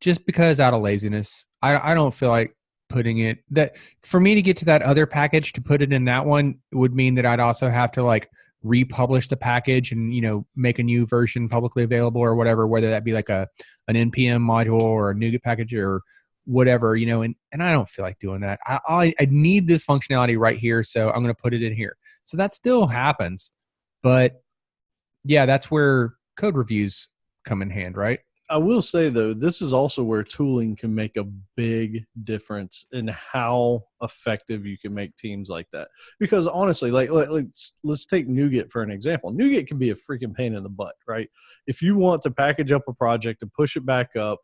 just because out of laziness. I don't feel like putting it, that for me to get to that other package, to put it in that one would mean that I'd also have to like republish the package and, make a new version publicly available or whatever, whether that be like an NPM module or a NuGet package or whatever, and I don't feel like doing that. I need this functionality right here, so I'm going to put it in here. So that still happens. But yeah, that's where code reviews come in hand, right? I will say, though, this is also where tooling can make a big difference in how effective you can make teams like that. Because honestly, let's take NuGet for an example. NuGet can be a freaking pain in the butt, right? If you want to package up a project and push it back up,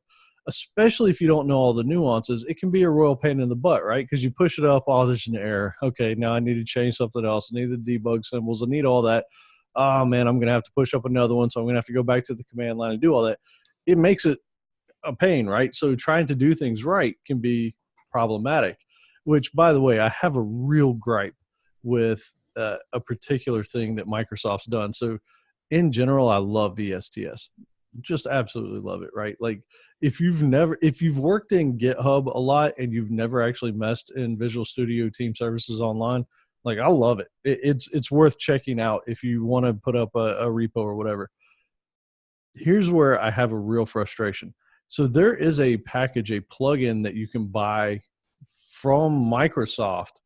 especially if you don't know all the nuances, it can be a royal pain in the butt, right? Because you push it up, oh, there's an error. Okay, now I need to change something else. I need the debug symbols. I need all that. Oh, man, I'm going to have to push up another one, so I'm going to have to go back to the command line and do all that. It makes it a pain, right? So trying to do things right can be problematic, which, by the way, I have a real gripe with a particular thing that Microsoft's done. So in general, I love VSTS. Just absolutely love it, right? Like if you've worked in GitHub a lot and you've never actually messed in Visual Studio Team Services Online, like I love it. It's worth checking out if you want to put up a repo or whatever. Here's where I have a real frustration. So there is a package, a plugin that you can buy from Microsoft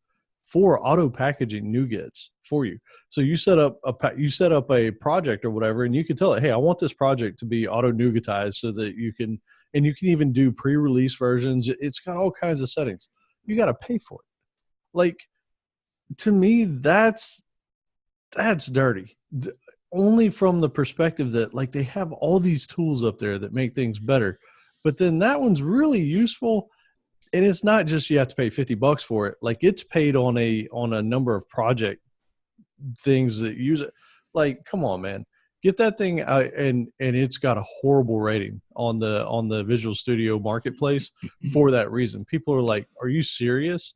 for auto packaging NuGets for you. So you set up a project or whatever, and you can tell it, hey, I want this project to be auto NuGetized so that you can even do pre-release versions. It's got all kinds of settings. You got to pay for it. Like, to me, that's dirty. Only from the perspective that like they have all these tools up there that make things better, but then that one's really useful, and it's not just you have to pay $50 for it. Like it's paid on a number of project things that use it. Like, come on, man, get that thing out, and it's got a horrible rating on the Visual Studio Marketplace for that reason. People are like, "Are you serious?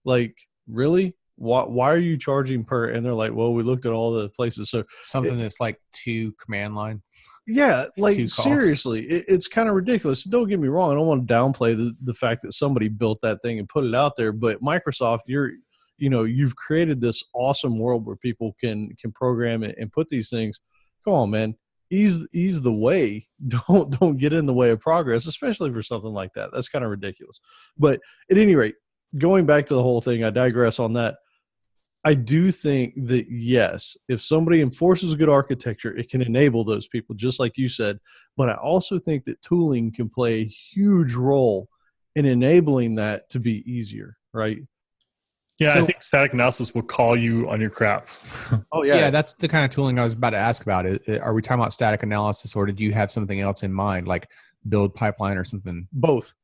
Like, really? Why are you charging per?" And they're like, well, we looked at all the places. So something that's like 2 command lines. Yeah, like seriously, it's kind of ridiculous. Don't get me wrong. I don't want to downplay the fact that somebody built that thing and put it out there. But Microsoft, you've created this awesome world where people can program it and put these things. Come on, man. Ease the way. Don't get in the way of progress, especially for something like that. That's kind of ridiculous. But at any rate, going back to the whole thing, I digress on that. I do think that, yes, if somebody enforces good architecture, it can enable those people, just like you said. But I also think that tooling can play a huge role in enabling that to be easier, right? Yeah, so, I think static analysis will call you on your crap. Oh, yeah. Yeah, that's the kind of tooling I was about to ask about. Are we talking about static analysis, or did you have something else in mind, like build pipeline or something? Both.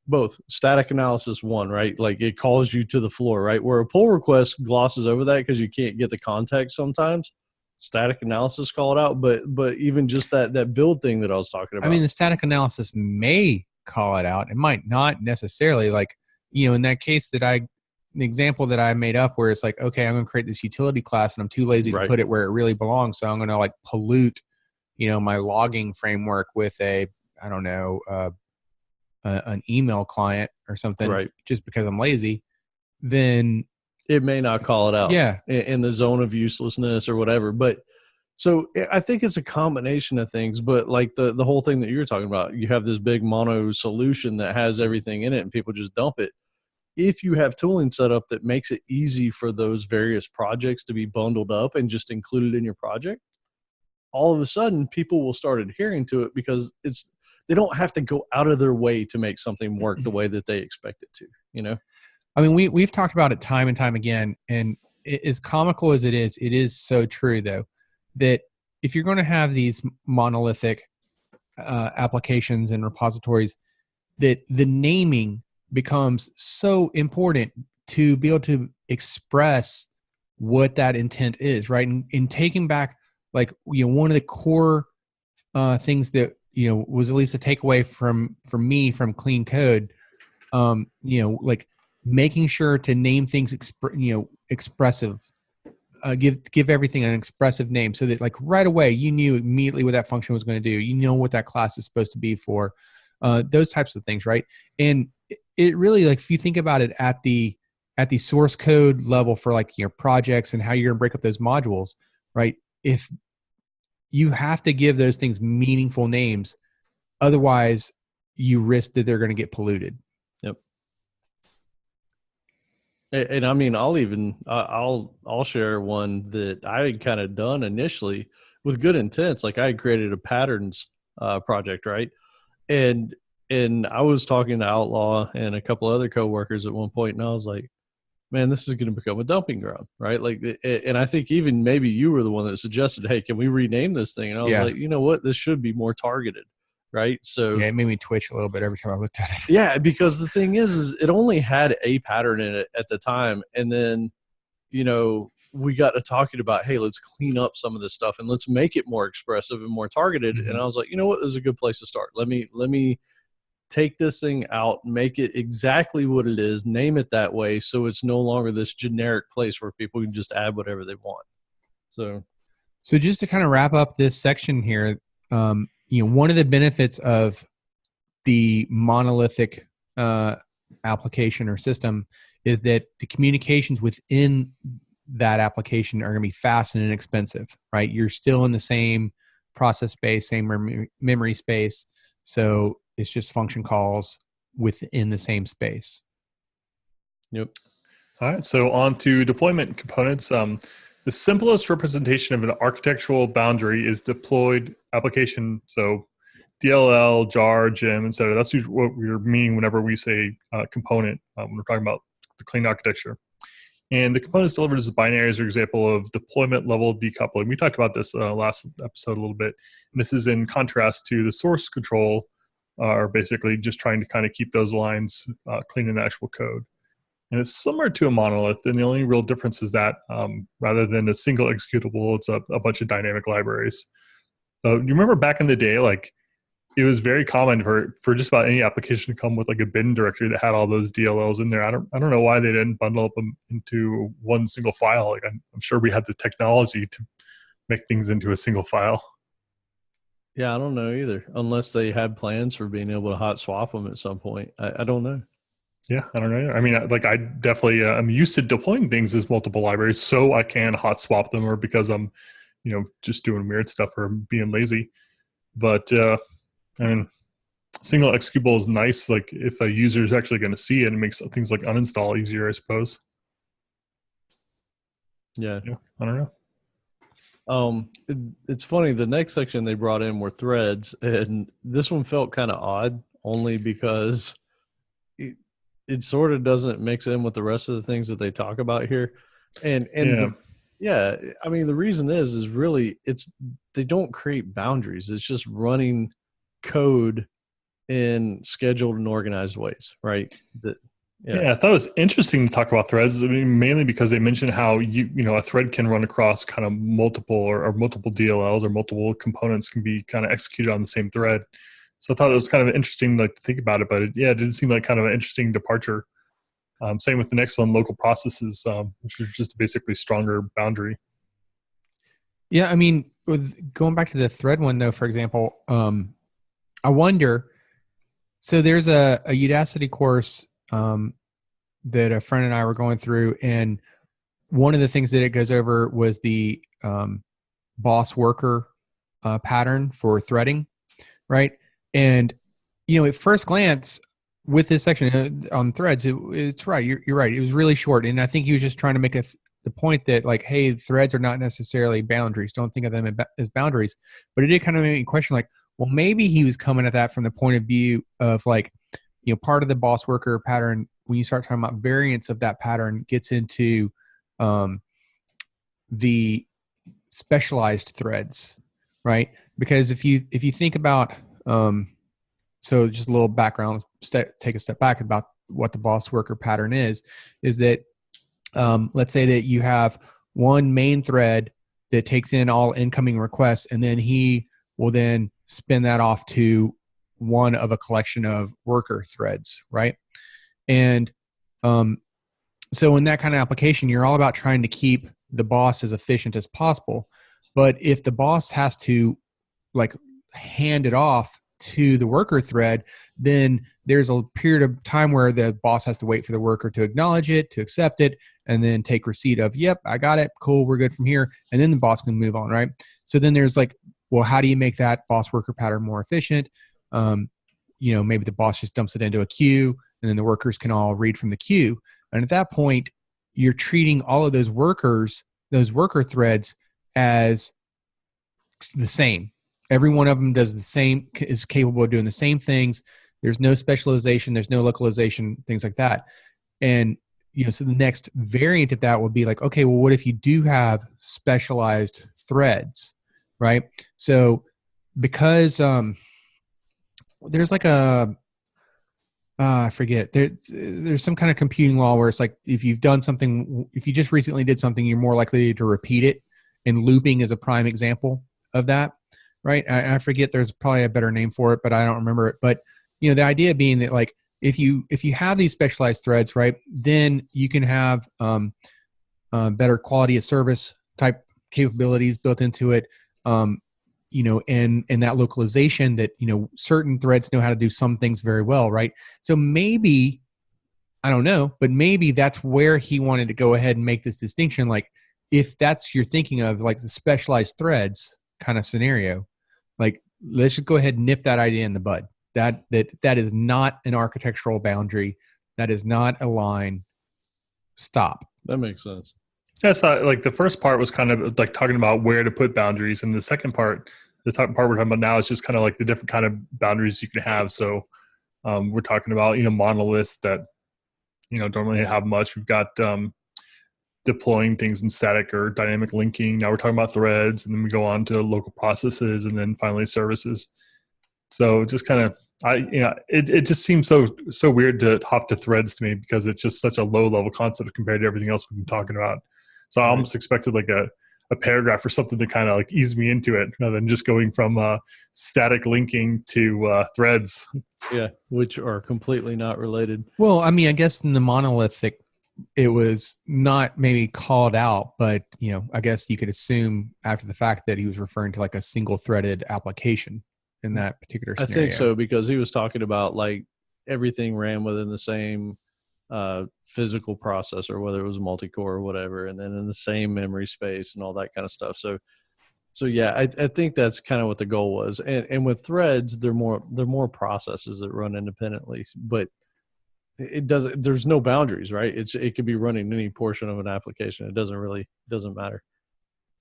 Static analysis, one, right? Like it calls you to the floor, right? Where a pull request glosses over that because you can't get the context sometimes. Static analysis call it out, but even just that build thing that I was talking about. I mean, the static analysis may call it out. It might not necessarily. Like, in that case an example that I made up where it's like, okay, I'm going to create this utility class and I'm too lazy to put it where it really belongs. So I'm going to like pollute, my logging framework with an email client or something, right, just because I'm lazy, then it may not call it out. Yeah. In the zone of uselessness or whatever. But so I think it's a combination of things, but like the whole thing that you're talking about, you have this big mono solution that has everything in it and people just dump it. If you have tooling set up that makes it easy for those various projects to be bundled up and just included in your project, all of a sudden people will start adhering to it because they don't have to go out of their way to make something work the way that they expect it to, I mean, we've talked about it time and time again, and as comical as it is so true, though, that if you're going to have these monolithic applications and repositories, that the naming becomes so important to be able to express what that intent is, right? And in taking back, like, one of the core things that was at least a takeaway from me from clean code, like making sure to name things expressive, give everything an expressive name, so that like right away you knew immediately what that function was going to do. What that class is supposed to be for, those types of things, right? And it really, like, if you think about it at the source code level for like your projects and how you're going to break up those modules, right? If you have to give those things meaningful names, otherwise you risk that they're going to get polluted. Yep. And I mean, I'll share one that I had kind of done initially with good intents. Like, I had created a patterns project, right? And I was talking to Outlaw and a couple other coworkers at one point, and I was like, man, this is going to become a dumping ground, right? Like, and I think even maybe you were the one that suggested, hey, can we rename this thing? And I was like, you know what? This should be more targeted, right? So yeah, it made me twitch a little bit every time I looked at it. Yeah, because the thing is it only had a pattern in it at the time. And then, we got to talking about, hey, let's clean up some of this stuff and let's make it more expressive and more targeted. Mm-hmm. And I was like, you know what? This is a good place to start. Let me take this thing out, make it exactly what it is, name it that way, so it's no longer this generic place where people can just add whatever they want. So just to kind of wrap up this section here, one of the benefits of the monolithic application or system is that the communications within that application are going to be fast and inexpensive, right? You're still in the same process space, same memory space. So it's just function calls within the same space. Yep. All right. So on to deployment components. The simplest representation of an architectural boundary is deployed application. So DLL, jar, gem, etc. That's usually what we're meaning whenever we say component, when we're talking about the clean architecture. And the components delivered as a binary is an example of deployment level decoupling. We talked about this last episode a little bit. And this is in contrast to the source control, or basically just trying to kind of keep those lines clean in the actual code. And it's similar to a monolith, and the only real difference is that rather than a single executable, it's a bunch of dynamic libraries. You remember back in the day, like, it was very common for just about any application to come with like a bin directory that had all those DLLs in there. I don't know why they didn't bundle up them into one single file. Like, I'm sure we had the technology to make things into a single file. Yeah, I don't know either, unless they had plans for being able to hot swap them at some point. I don't know. Yeah, I don't know. I mean, like, I definitely I'm used to deploying things as multiple libraries, so I can hot swap them, or because I'm, just doing weird stuff or being lazy. But I mean, single executable is nice. Like, if a user is actually going to see it, it makes things like uninstall easier, I suppose. Yeah, I don't know. It's funny. The next section they brought in were threads, and this one felt kind of odd, only because it sort of doesn't mix in with the rest of the things that they talk about here. And I mean, the reason is really they don't create boundaries. It's just running code in scheduled and organized ways, right? Yeah, I thought it was interesting to talk about threads. I mean, mainly because they mentioned how a thread can run across kind of multiple or multiple DLLs, or multiple components can be kind of executed on the same thread. So I thought it was kind of interesting, like, to think about it. But it did seem like kind of an interesting departure. Same with the next one, local processes, which is just basically stronger boundary. Yeah, I mean, going back to the thread one though, for example, I wonder. So there's a Udacity course that a friend and I were going through, and one of the things that it goes over was the boss worker pattern for threading, right? And at first glance with this section on threads, it's right. You're right. It was really short, and I think he was just trying to make the point that, like, hey, threads are not necessarily boundaries. Don't think of them as boundaries. But it did kind of make me question, like, well, maybe he was coming at that from the point of view of, like, part of the boss worker pattern, when you start talking about variants of that pattern, gets into the specialized threads. right? Because if you think about, so just a little background, take a step back about what the boss worker pattern is that let's say that you have one main thread that takes in all incoming requests, and then he will then spin that off to one of a collection of worker threads, right? And so in that kind of application, you're all about trying to keep the boss as efficient as possible. But if the boss has to like hand it off to the worker thread, then there's a period of time where the boss has to wait for the worker to acknowledge it, to accept it, and then take receipt of, yep, I got it, cool, we're good from here. And then the boss can move on, right? So then there's like, well, how do you make that boss worker pattern more efficient? Maybe the boss just dumps it into a queue, and then the workers can all read from the queue. And at that point, you're treating all of those worker threads as the same. Every one of them does the same, is capable of doing the same things. There's no specialization, there's no localization, things like that. And so the next variant of that would be like, okay, well, what if you do have specialized threads, right? So because there's like I forget, there's some kind of computing law where it's like if you just recently did something, you're more likely to repeat it, and looping is a prime example of that, right? I forget, there's probably a better name for it, but I don't remember it. But the idea being that like if you have these specialized threads, right, then you can have better quality of service type capabilities built into it, and that localization that certain threads know how to do some things very well, right? So maybe, I don't know, but maybe that's where he wanted to go ahead and make this distinction. Like if that's you're thinking of like the specialized threads kind of scenario, like let's just go ahead and nip that idea in the bud. That is not an architectural boundary. That is not a line. Stop. That makes sense. Yes, like the first part was kind of like talking about where to put boundaries, and the second part, the part we're talking about now, is just kind of like the different kind of boundaries you can have. So we're talking about monoliths that don't really have much. We've got deploying things in static or dynamic linking. Now we're talking about threads, and then we go on to local processes, and then finally services. So just kind of, it just seems so weird to hop to threads to me, because it's just such a low level concept compared to everything else we've been talking about. So I almost expected like a paragraph or something to kind of like ease me into it, rather than just going from static linking to threads. Yeah, which are completely not related. Well, I mean, I guess in the monolithic, it was not maybe called out, but I guess you could assume after the fact that he was referring to like a single threaded application in that particular scenario. I think so, because he was talking about like everything ran within the same physical processor, whether it was multi-core or whatever, and then in the same memory space and all that kind of stuff. So yeah, I think that's kind of what the goal was. And with threads, they're more processes that run independently, but there's no boundaries, right? It could be running any portion of an application. It doesn't matter.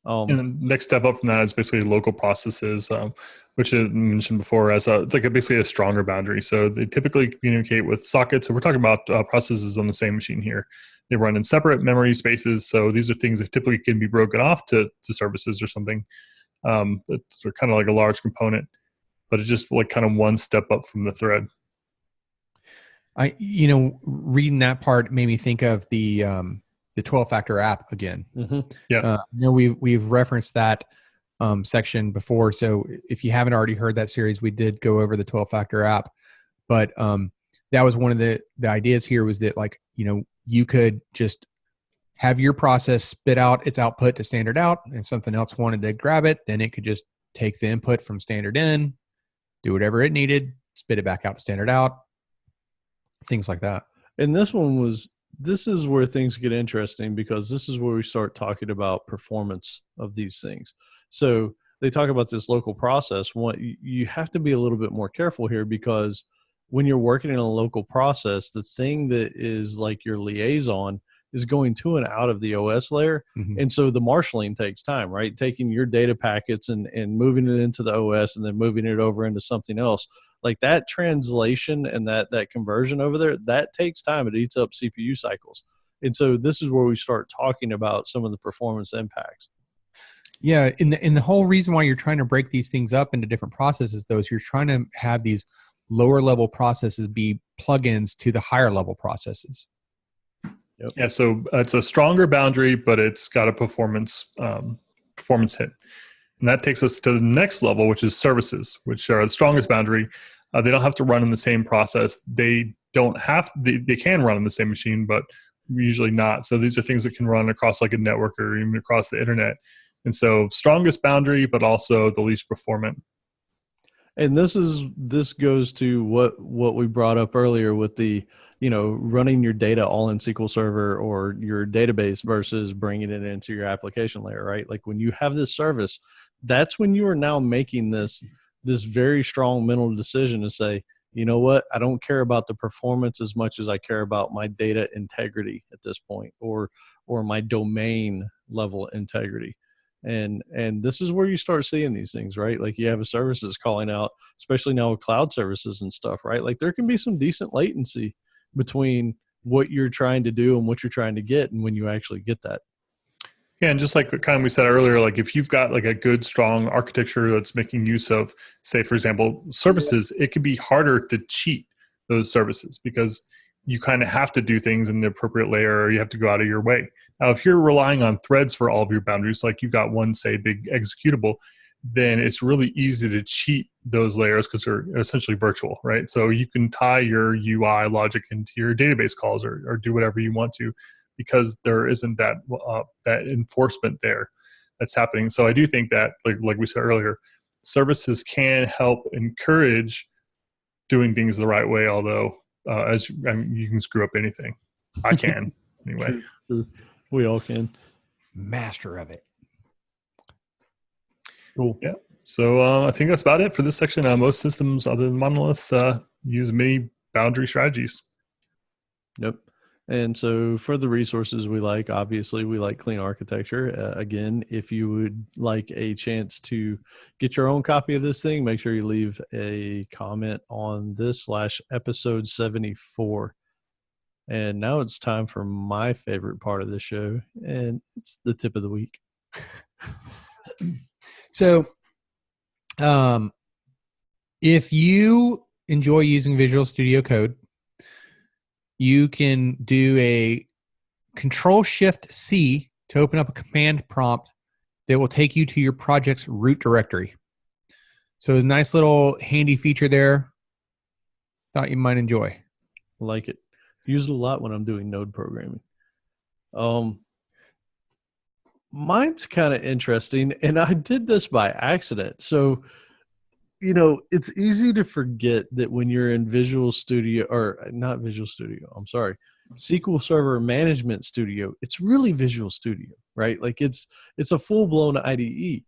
And the next step up from that is basically local processes, which I mentioned before as basically a stronger boundary. So they typically communicate with sockets. So we're talking about processes on the same machine here. They run in separate memory spaces. So these are things that typically can be broken off to services or something. It's kind of like a large component, but it's just like kind of one step up from the thread. Reading that part made me think of the 12-factor app again. Mm-hmm. Yeah. We've referenced that section before. So if you haven't already heard that series, we did go over the 12-factor app. But that was one of the ideas here, was that like, you could just have your process spit out its output to standard out, and if something else wanted to grab it, then it could just take the input from standard in, do whatever it needed, spit it back out to standard out, things like that. And this is where things get interesting, because this is where we start talking about performance of these things. So they talk about this local process. You have to be a little bit more careful here, because when you're working in a local process, the thing that is like your liaison is going to and out of the OS layer. Mm-hmm. And so the marshalling takes time, right? Taking your data packets and moving it into the OS and then moving it over into something else. Like that translation and that conversion over there, that takes time. It eats up CPU cycles. And so this is where we start talking about some of the performance impacts. Yeah, in the whole reason why you're trying to break these things up into different processes, though, is you're trying to have these lower level processes be plugins to the higher level processes. Yep. Yeah, so it's a stronger boundary, but it's got a performance hit. And that takes us to the next level, which is services, which are the strongest boundary. They don't have to run in the same process. They can run in the same machine, but usually not. So these are things that can run across like a network or even across the internet. And so strongest boundary, but also the least performant. And this goes to what we brought up earlier with the, running your data all in SQL Server or your database versus bringing it into your application layer, right? Like when you have this service, that's when you are now making this very strong mental decision to say, you know what, I don't care about the performance as much as I care about my data integrity at this point, or my domain level integrity. And this is where you start seeing these things, right? Like you have a services calling out, especially now with cloud services and stuff, right? Like there can be some decent latency between what you're trying to do and what you're trying to get, and when you actually get that. Yeah, and just like kind of we said earlier, like if you've got like a good, strong architecture that's making use of, say, for example, services, it can be harder to cheat those services because you kind of have to do things in the appropriate layer, or you have to go out of your way. Now, if you're relying on threads for all of your boundaries, like you've got one, say, big executable, then it's really easy to cheat those layers because they're essentially virtual, right? So you can tie your UI logic into your database calls or do whatever you want to, because there isn't that enforcement there that's happening. So I do think that, like we said earlier, services can help encourage doing things the right way. Although, you can screw up anything. I can anyway. True. We all can. Master of it. Cool. Yeah. So I think that's about it for this section. Most systems other than monoliths use many boundary strategies. Yep. And so for the resources obviously we like Clean Architecture. Again, if you would like a chance to get your own copy of this thing, make sure you leave a comment on this /episode 74. And now it's time for my favorite part of the show, and it's the tip of the week. So, if you enjoy using Visual Studio Code, you can do a Control-Shift-C to open up a command prompt that will take you to your project's root directory. So a nice little handy feature there. Thought you might enjoy. I like it. Use it a lot when I'm doing node programming. Mine's kind of interesting, and I did this by accident. So, it's easy to forget that when you're in Visual Studio, or not Visual Studio, I'm sorry, SQL Server Management Studio, it's really Visual Studio, right? Like it's a full-blown IDE.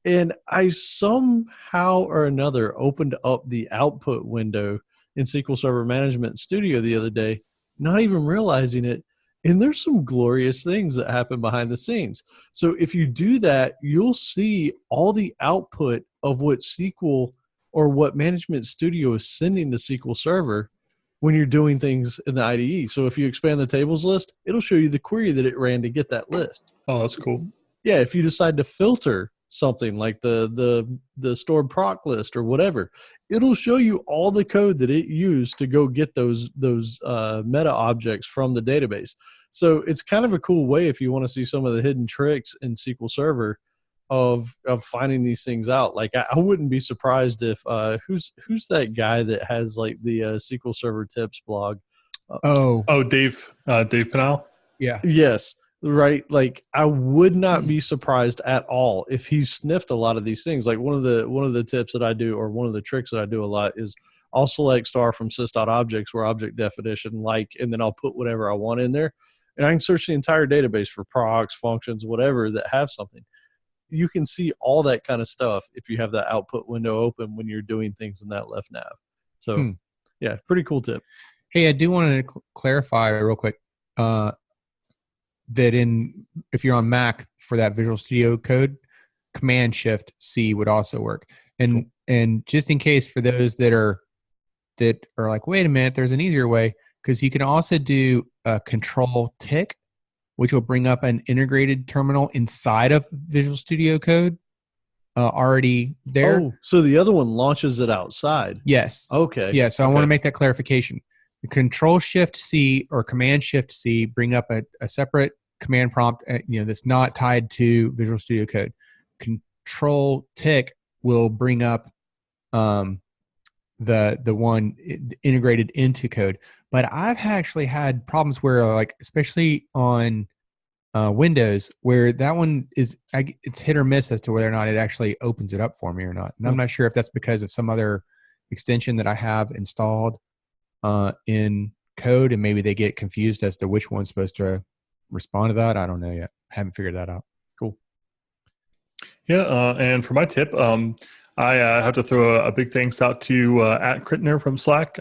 And I somehow or another opened up the output window in SQL Server Management Studio the other day, not even realizing it. And there's some glorious things that happen behind the scenes. So if you do that, you'll see all the output of what SQL or what Management Studio is sending to SQL Server when you're doing things in the IDE. So if you expand the tables list, it'll show you the query that it ran to get that list. Oh, that's cool. Yeah, if you decide to filter something like the stored proc list or whatever, it'll show you all the code that it used to go get those meta objects from the database. So it's kind of a cool way if you want to see some of the hidden tricks in SQL Server of finding these things out. Like I wouldn't be surprised if who's that guy that has like the SQL Server tips blog? Dave Penal. Yeah. Yes. Right. Like I would not be surprised at all if he sniffed a lot of these things. Like one of the tips that I do, or one of the tricks that I do a lot, is I'll select star from sys.objects where object definition, and then I'll put whatever I want in there. And I can search the entire database for procs, functions, whatever that have something. You can see all that kind of stuff if you have that output window open when you're doing things in that left nav. So yeah, pretty cool tip. Hey, I do want to clarify real quick. That if you're on Mac for that Visual Studio Code, Command-Shift-C would also work. And Cool. And just in case for those that are like, wait a minute, there's an easier way, because you can also do a Control-Tick which will bring up an integrated terminal inside of Visual Studio Code already there. Oh, so the other one launches it outside. Yes. Okay. Yeah, so I Okay. want to make that clarification. The Control-Shift-C or Command-Shift-C bring up a separate command prompt, that's not tied to Visual Studio Code. Control-Tick will bring up the one integrated into code. But I've actually had problems where, like, especially on Windows, where that one it's hit or miss as to whether or not it actually opens it up for me or not. And I'm not sure if that's because of some other extension that I have installed in code, and maybe they get confused as to which one's supposed to respond to that. I don't know yet. I haven't figured that out. Cool. Yeah, and for my tip, I have to throw a big thanks out to at Crittner from Slack.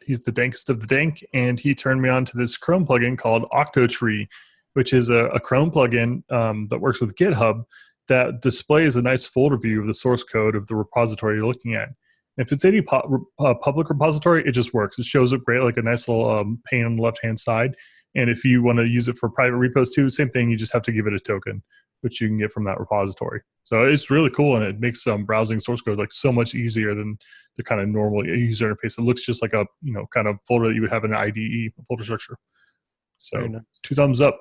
He's the dankest of the dank, and he turned me on to this Chrome plugin called Octotree, which is a Chrome plugin that works with GitHub that displays a nice folder view of the source code of the repository you're looking at. If it's any public repository, it just works. It shows up great, like a nice little pane on the left-hand side. And if you want to use it for private repos too, same thing. You just have to give it a token, which you can get from that repository. So it's really cool, and it makes browsing source code like so much easier than the kind of normal user interface. It looks just like a kind of folder that you would have in an IDE folder structure. So nice. 2 thumbs up.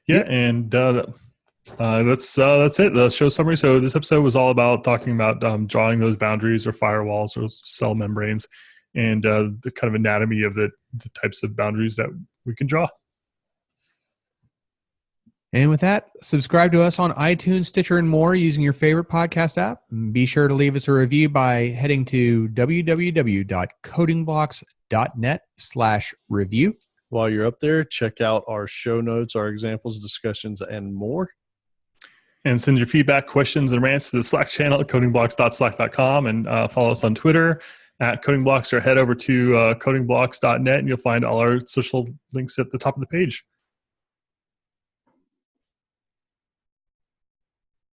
Yeah, and that's it. The show summary. So this episode was all about talking about drawing those boundaries or firewalls or cell membranes, and the kind of anatomy of the types of boundaries that we can draw. And with that, subscribe to us on iTunes, Stitcher, and more using your favorite podcast app. Be sure to leave us a review by heading to www.codingblocks.net/review. While you're up there, check out our show notes, our examples, discussions, and more. And send your feedback, questions, and rants to the Slack channel at codingblocks.slack.com, and follow us on Twitter at codingblocks, or head over to codingblocks.net, and you'll find all our social links at the top of the page.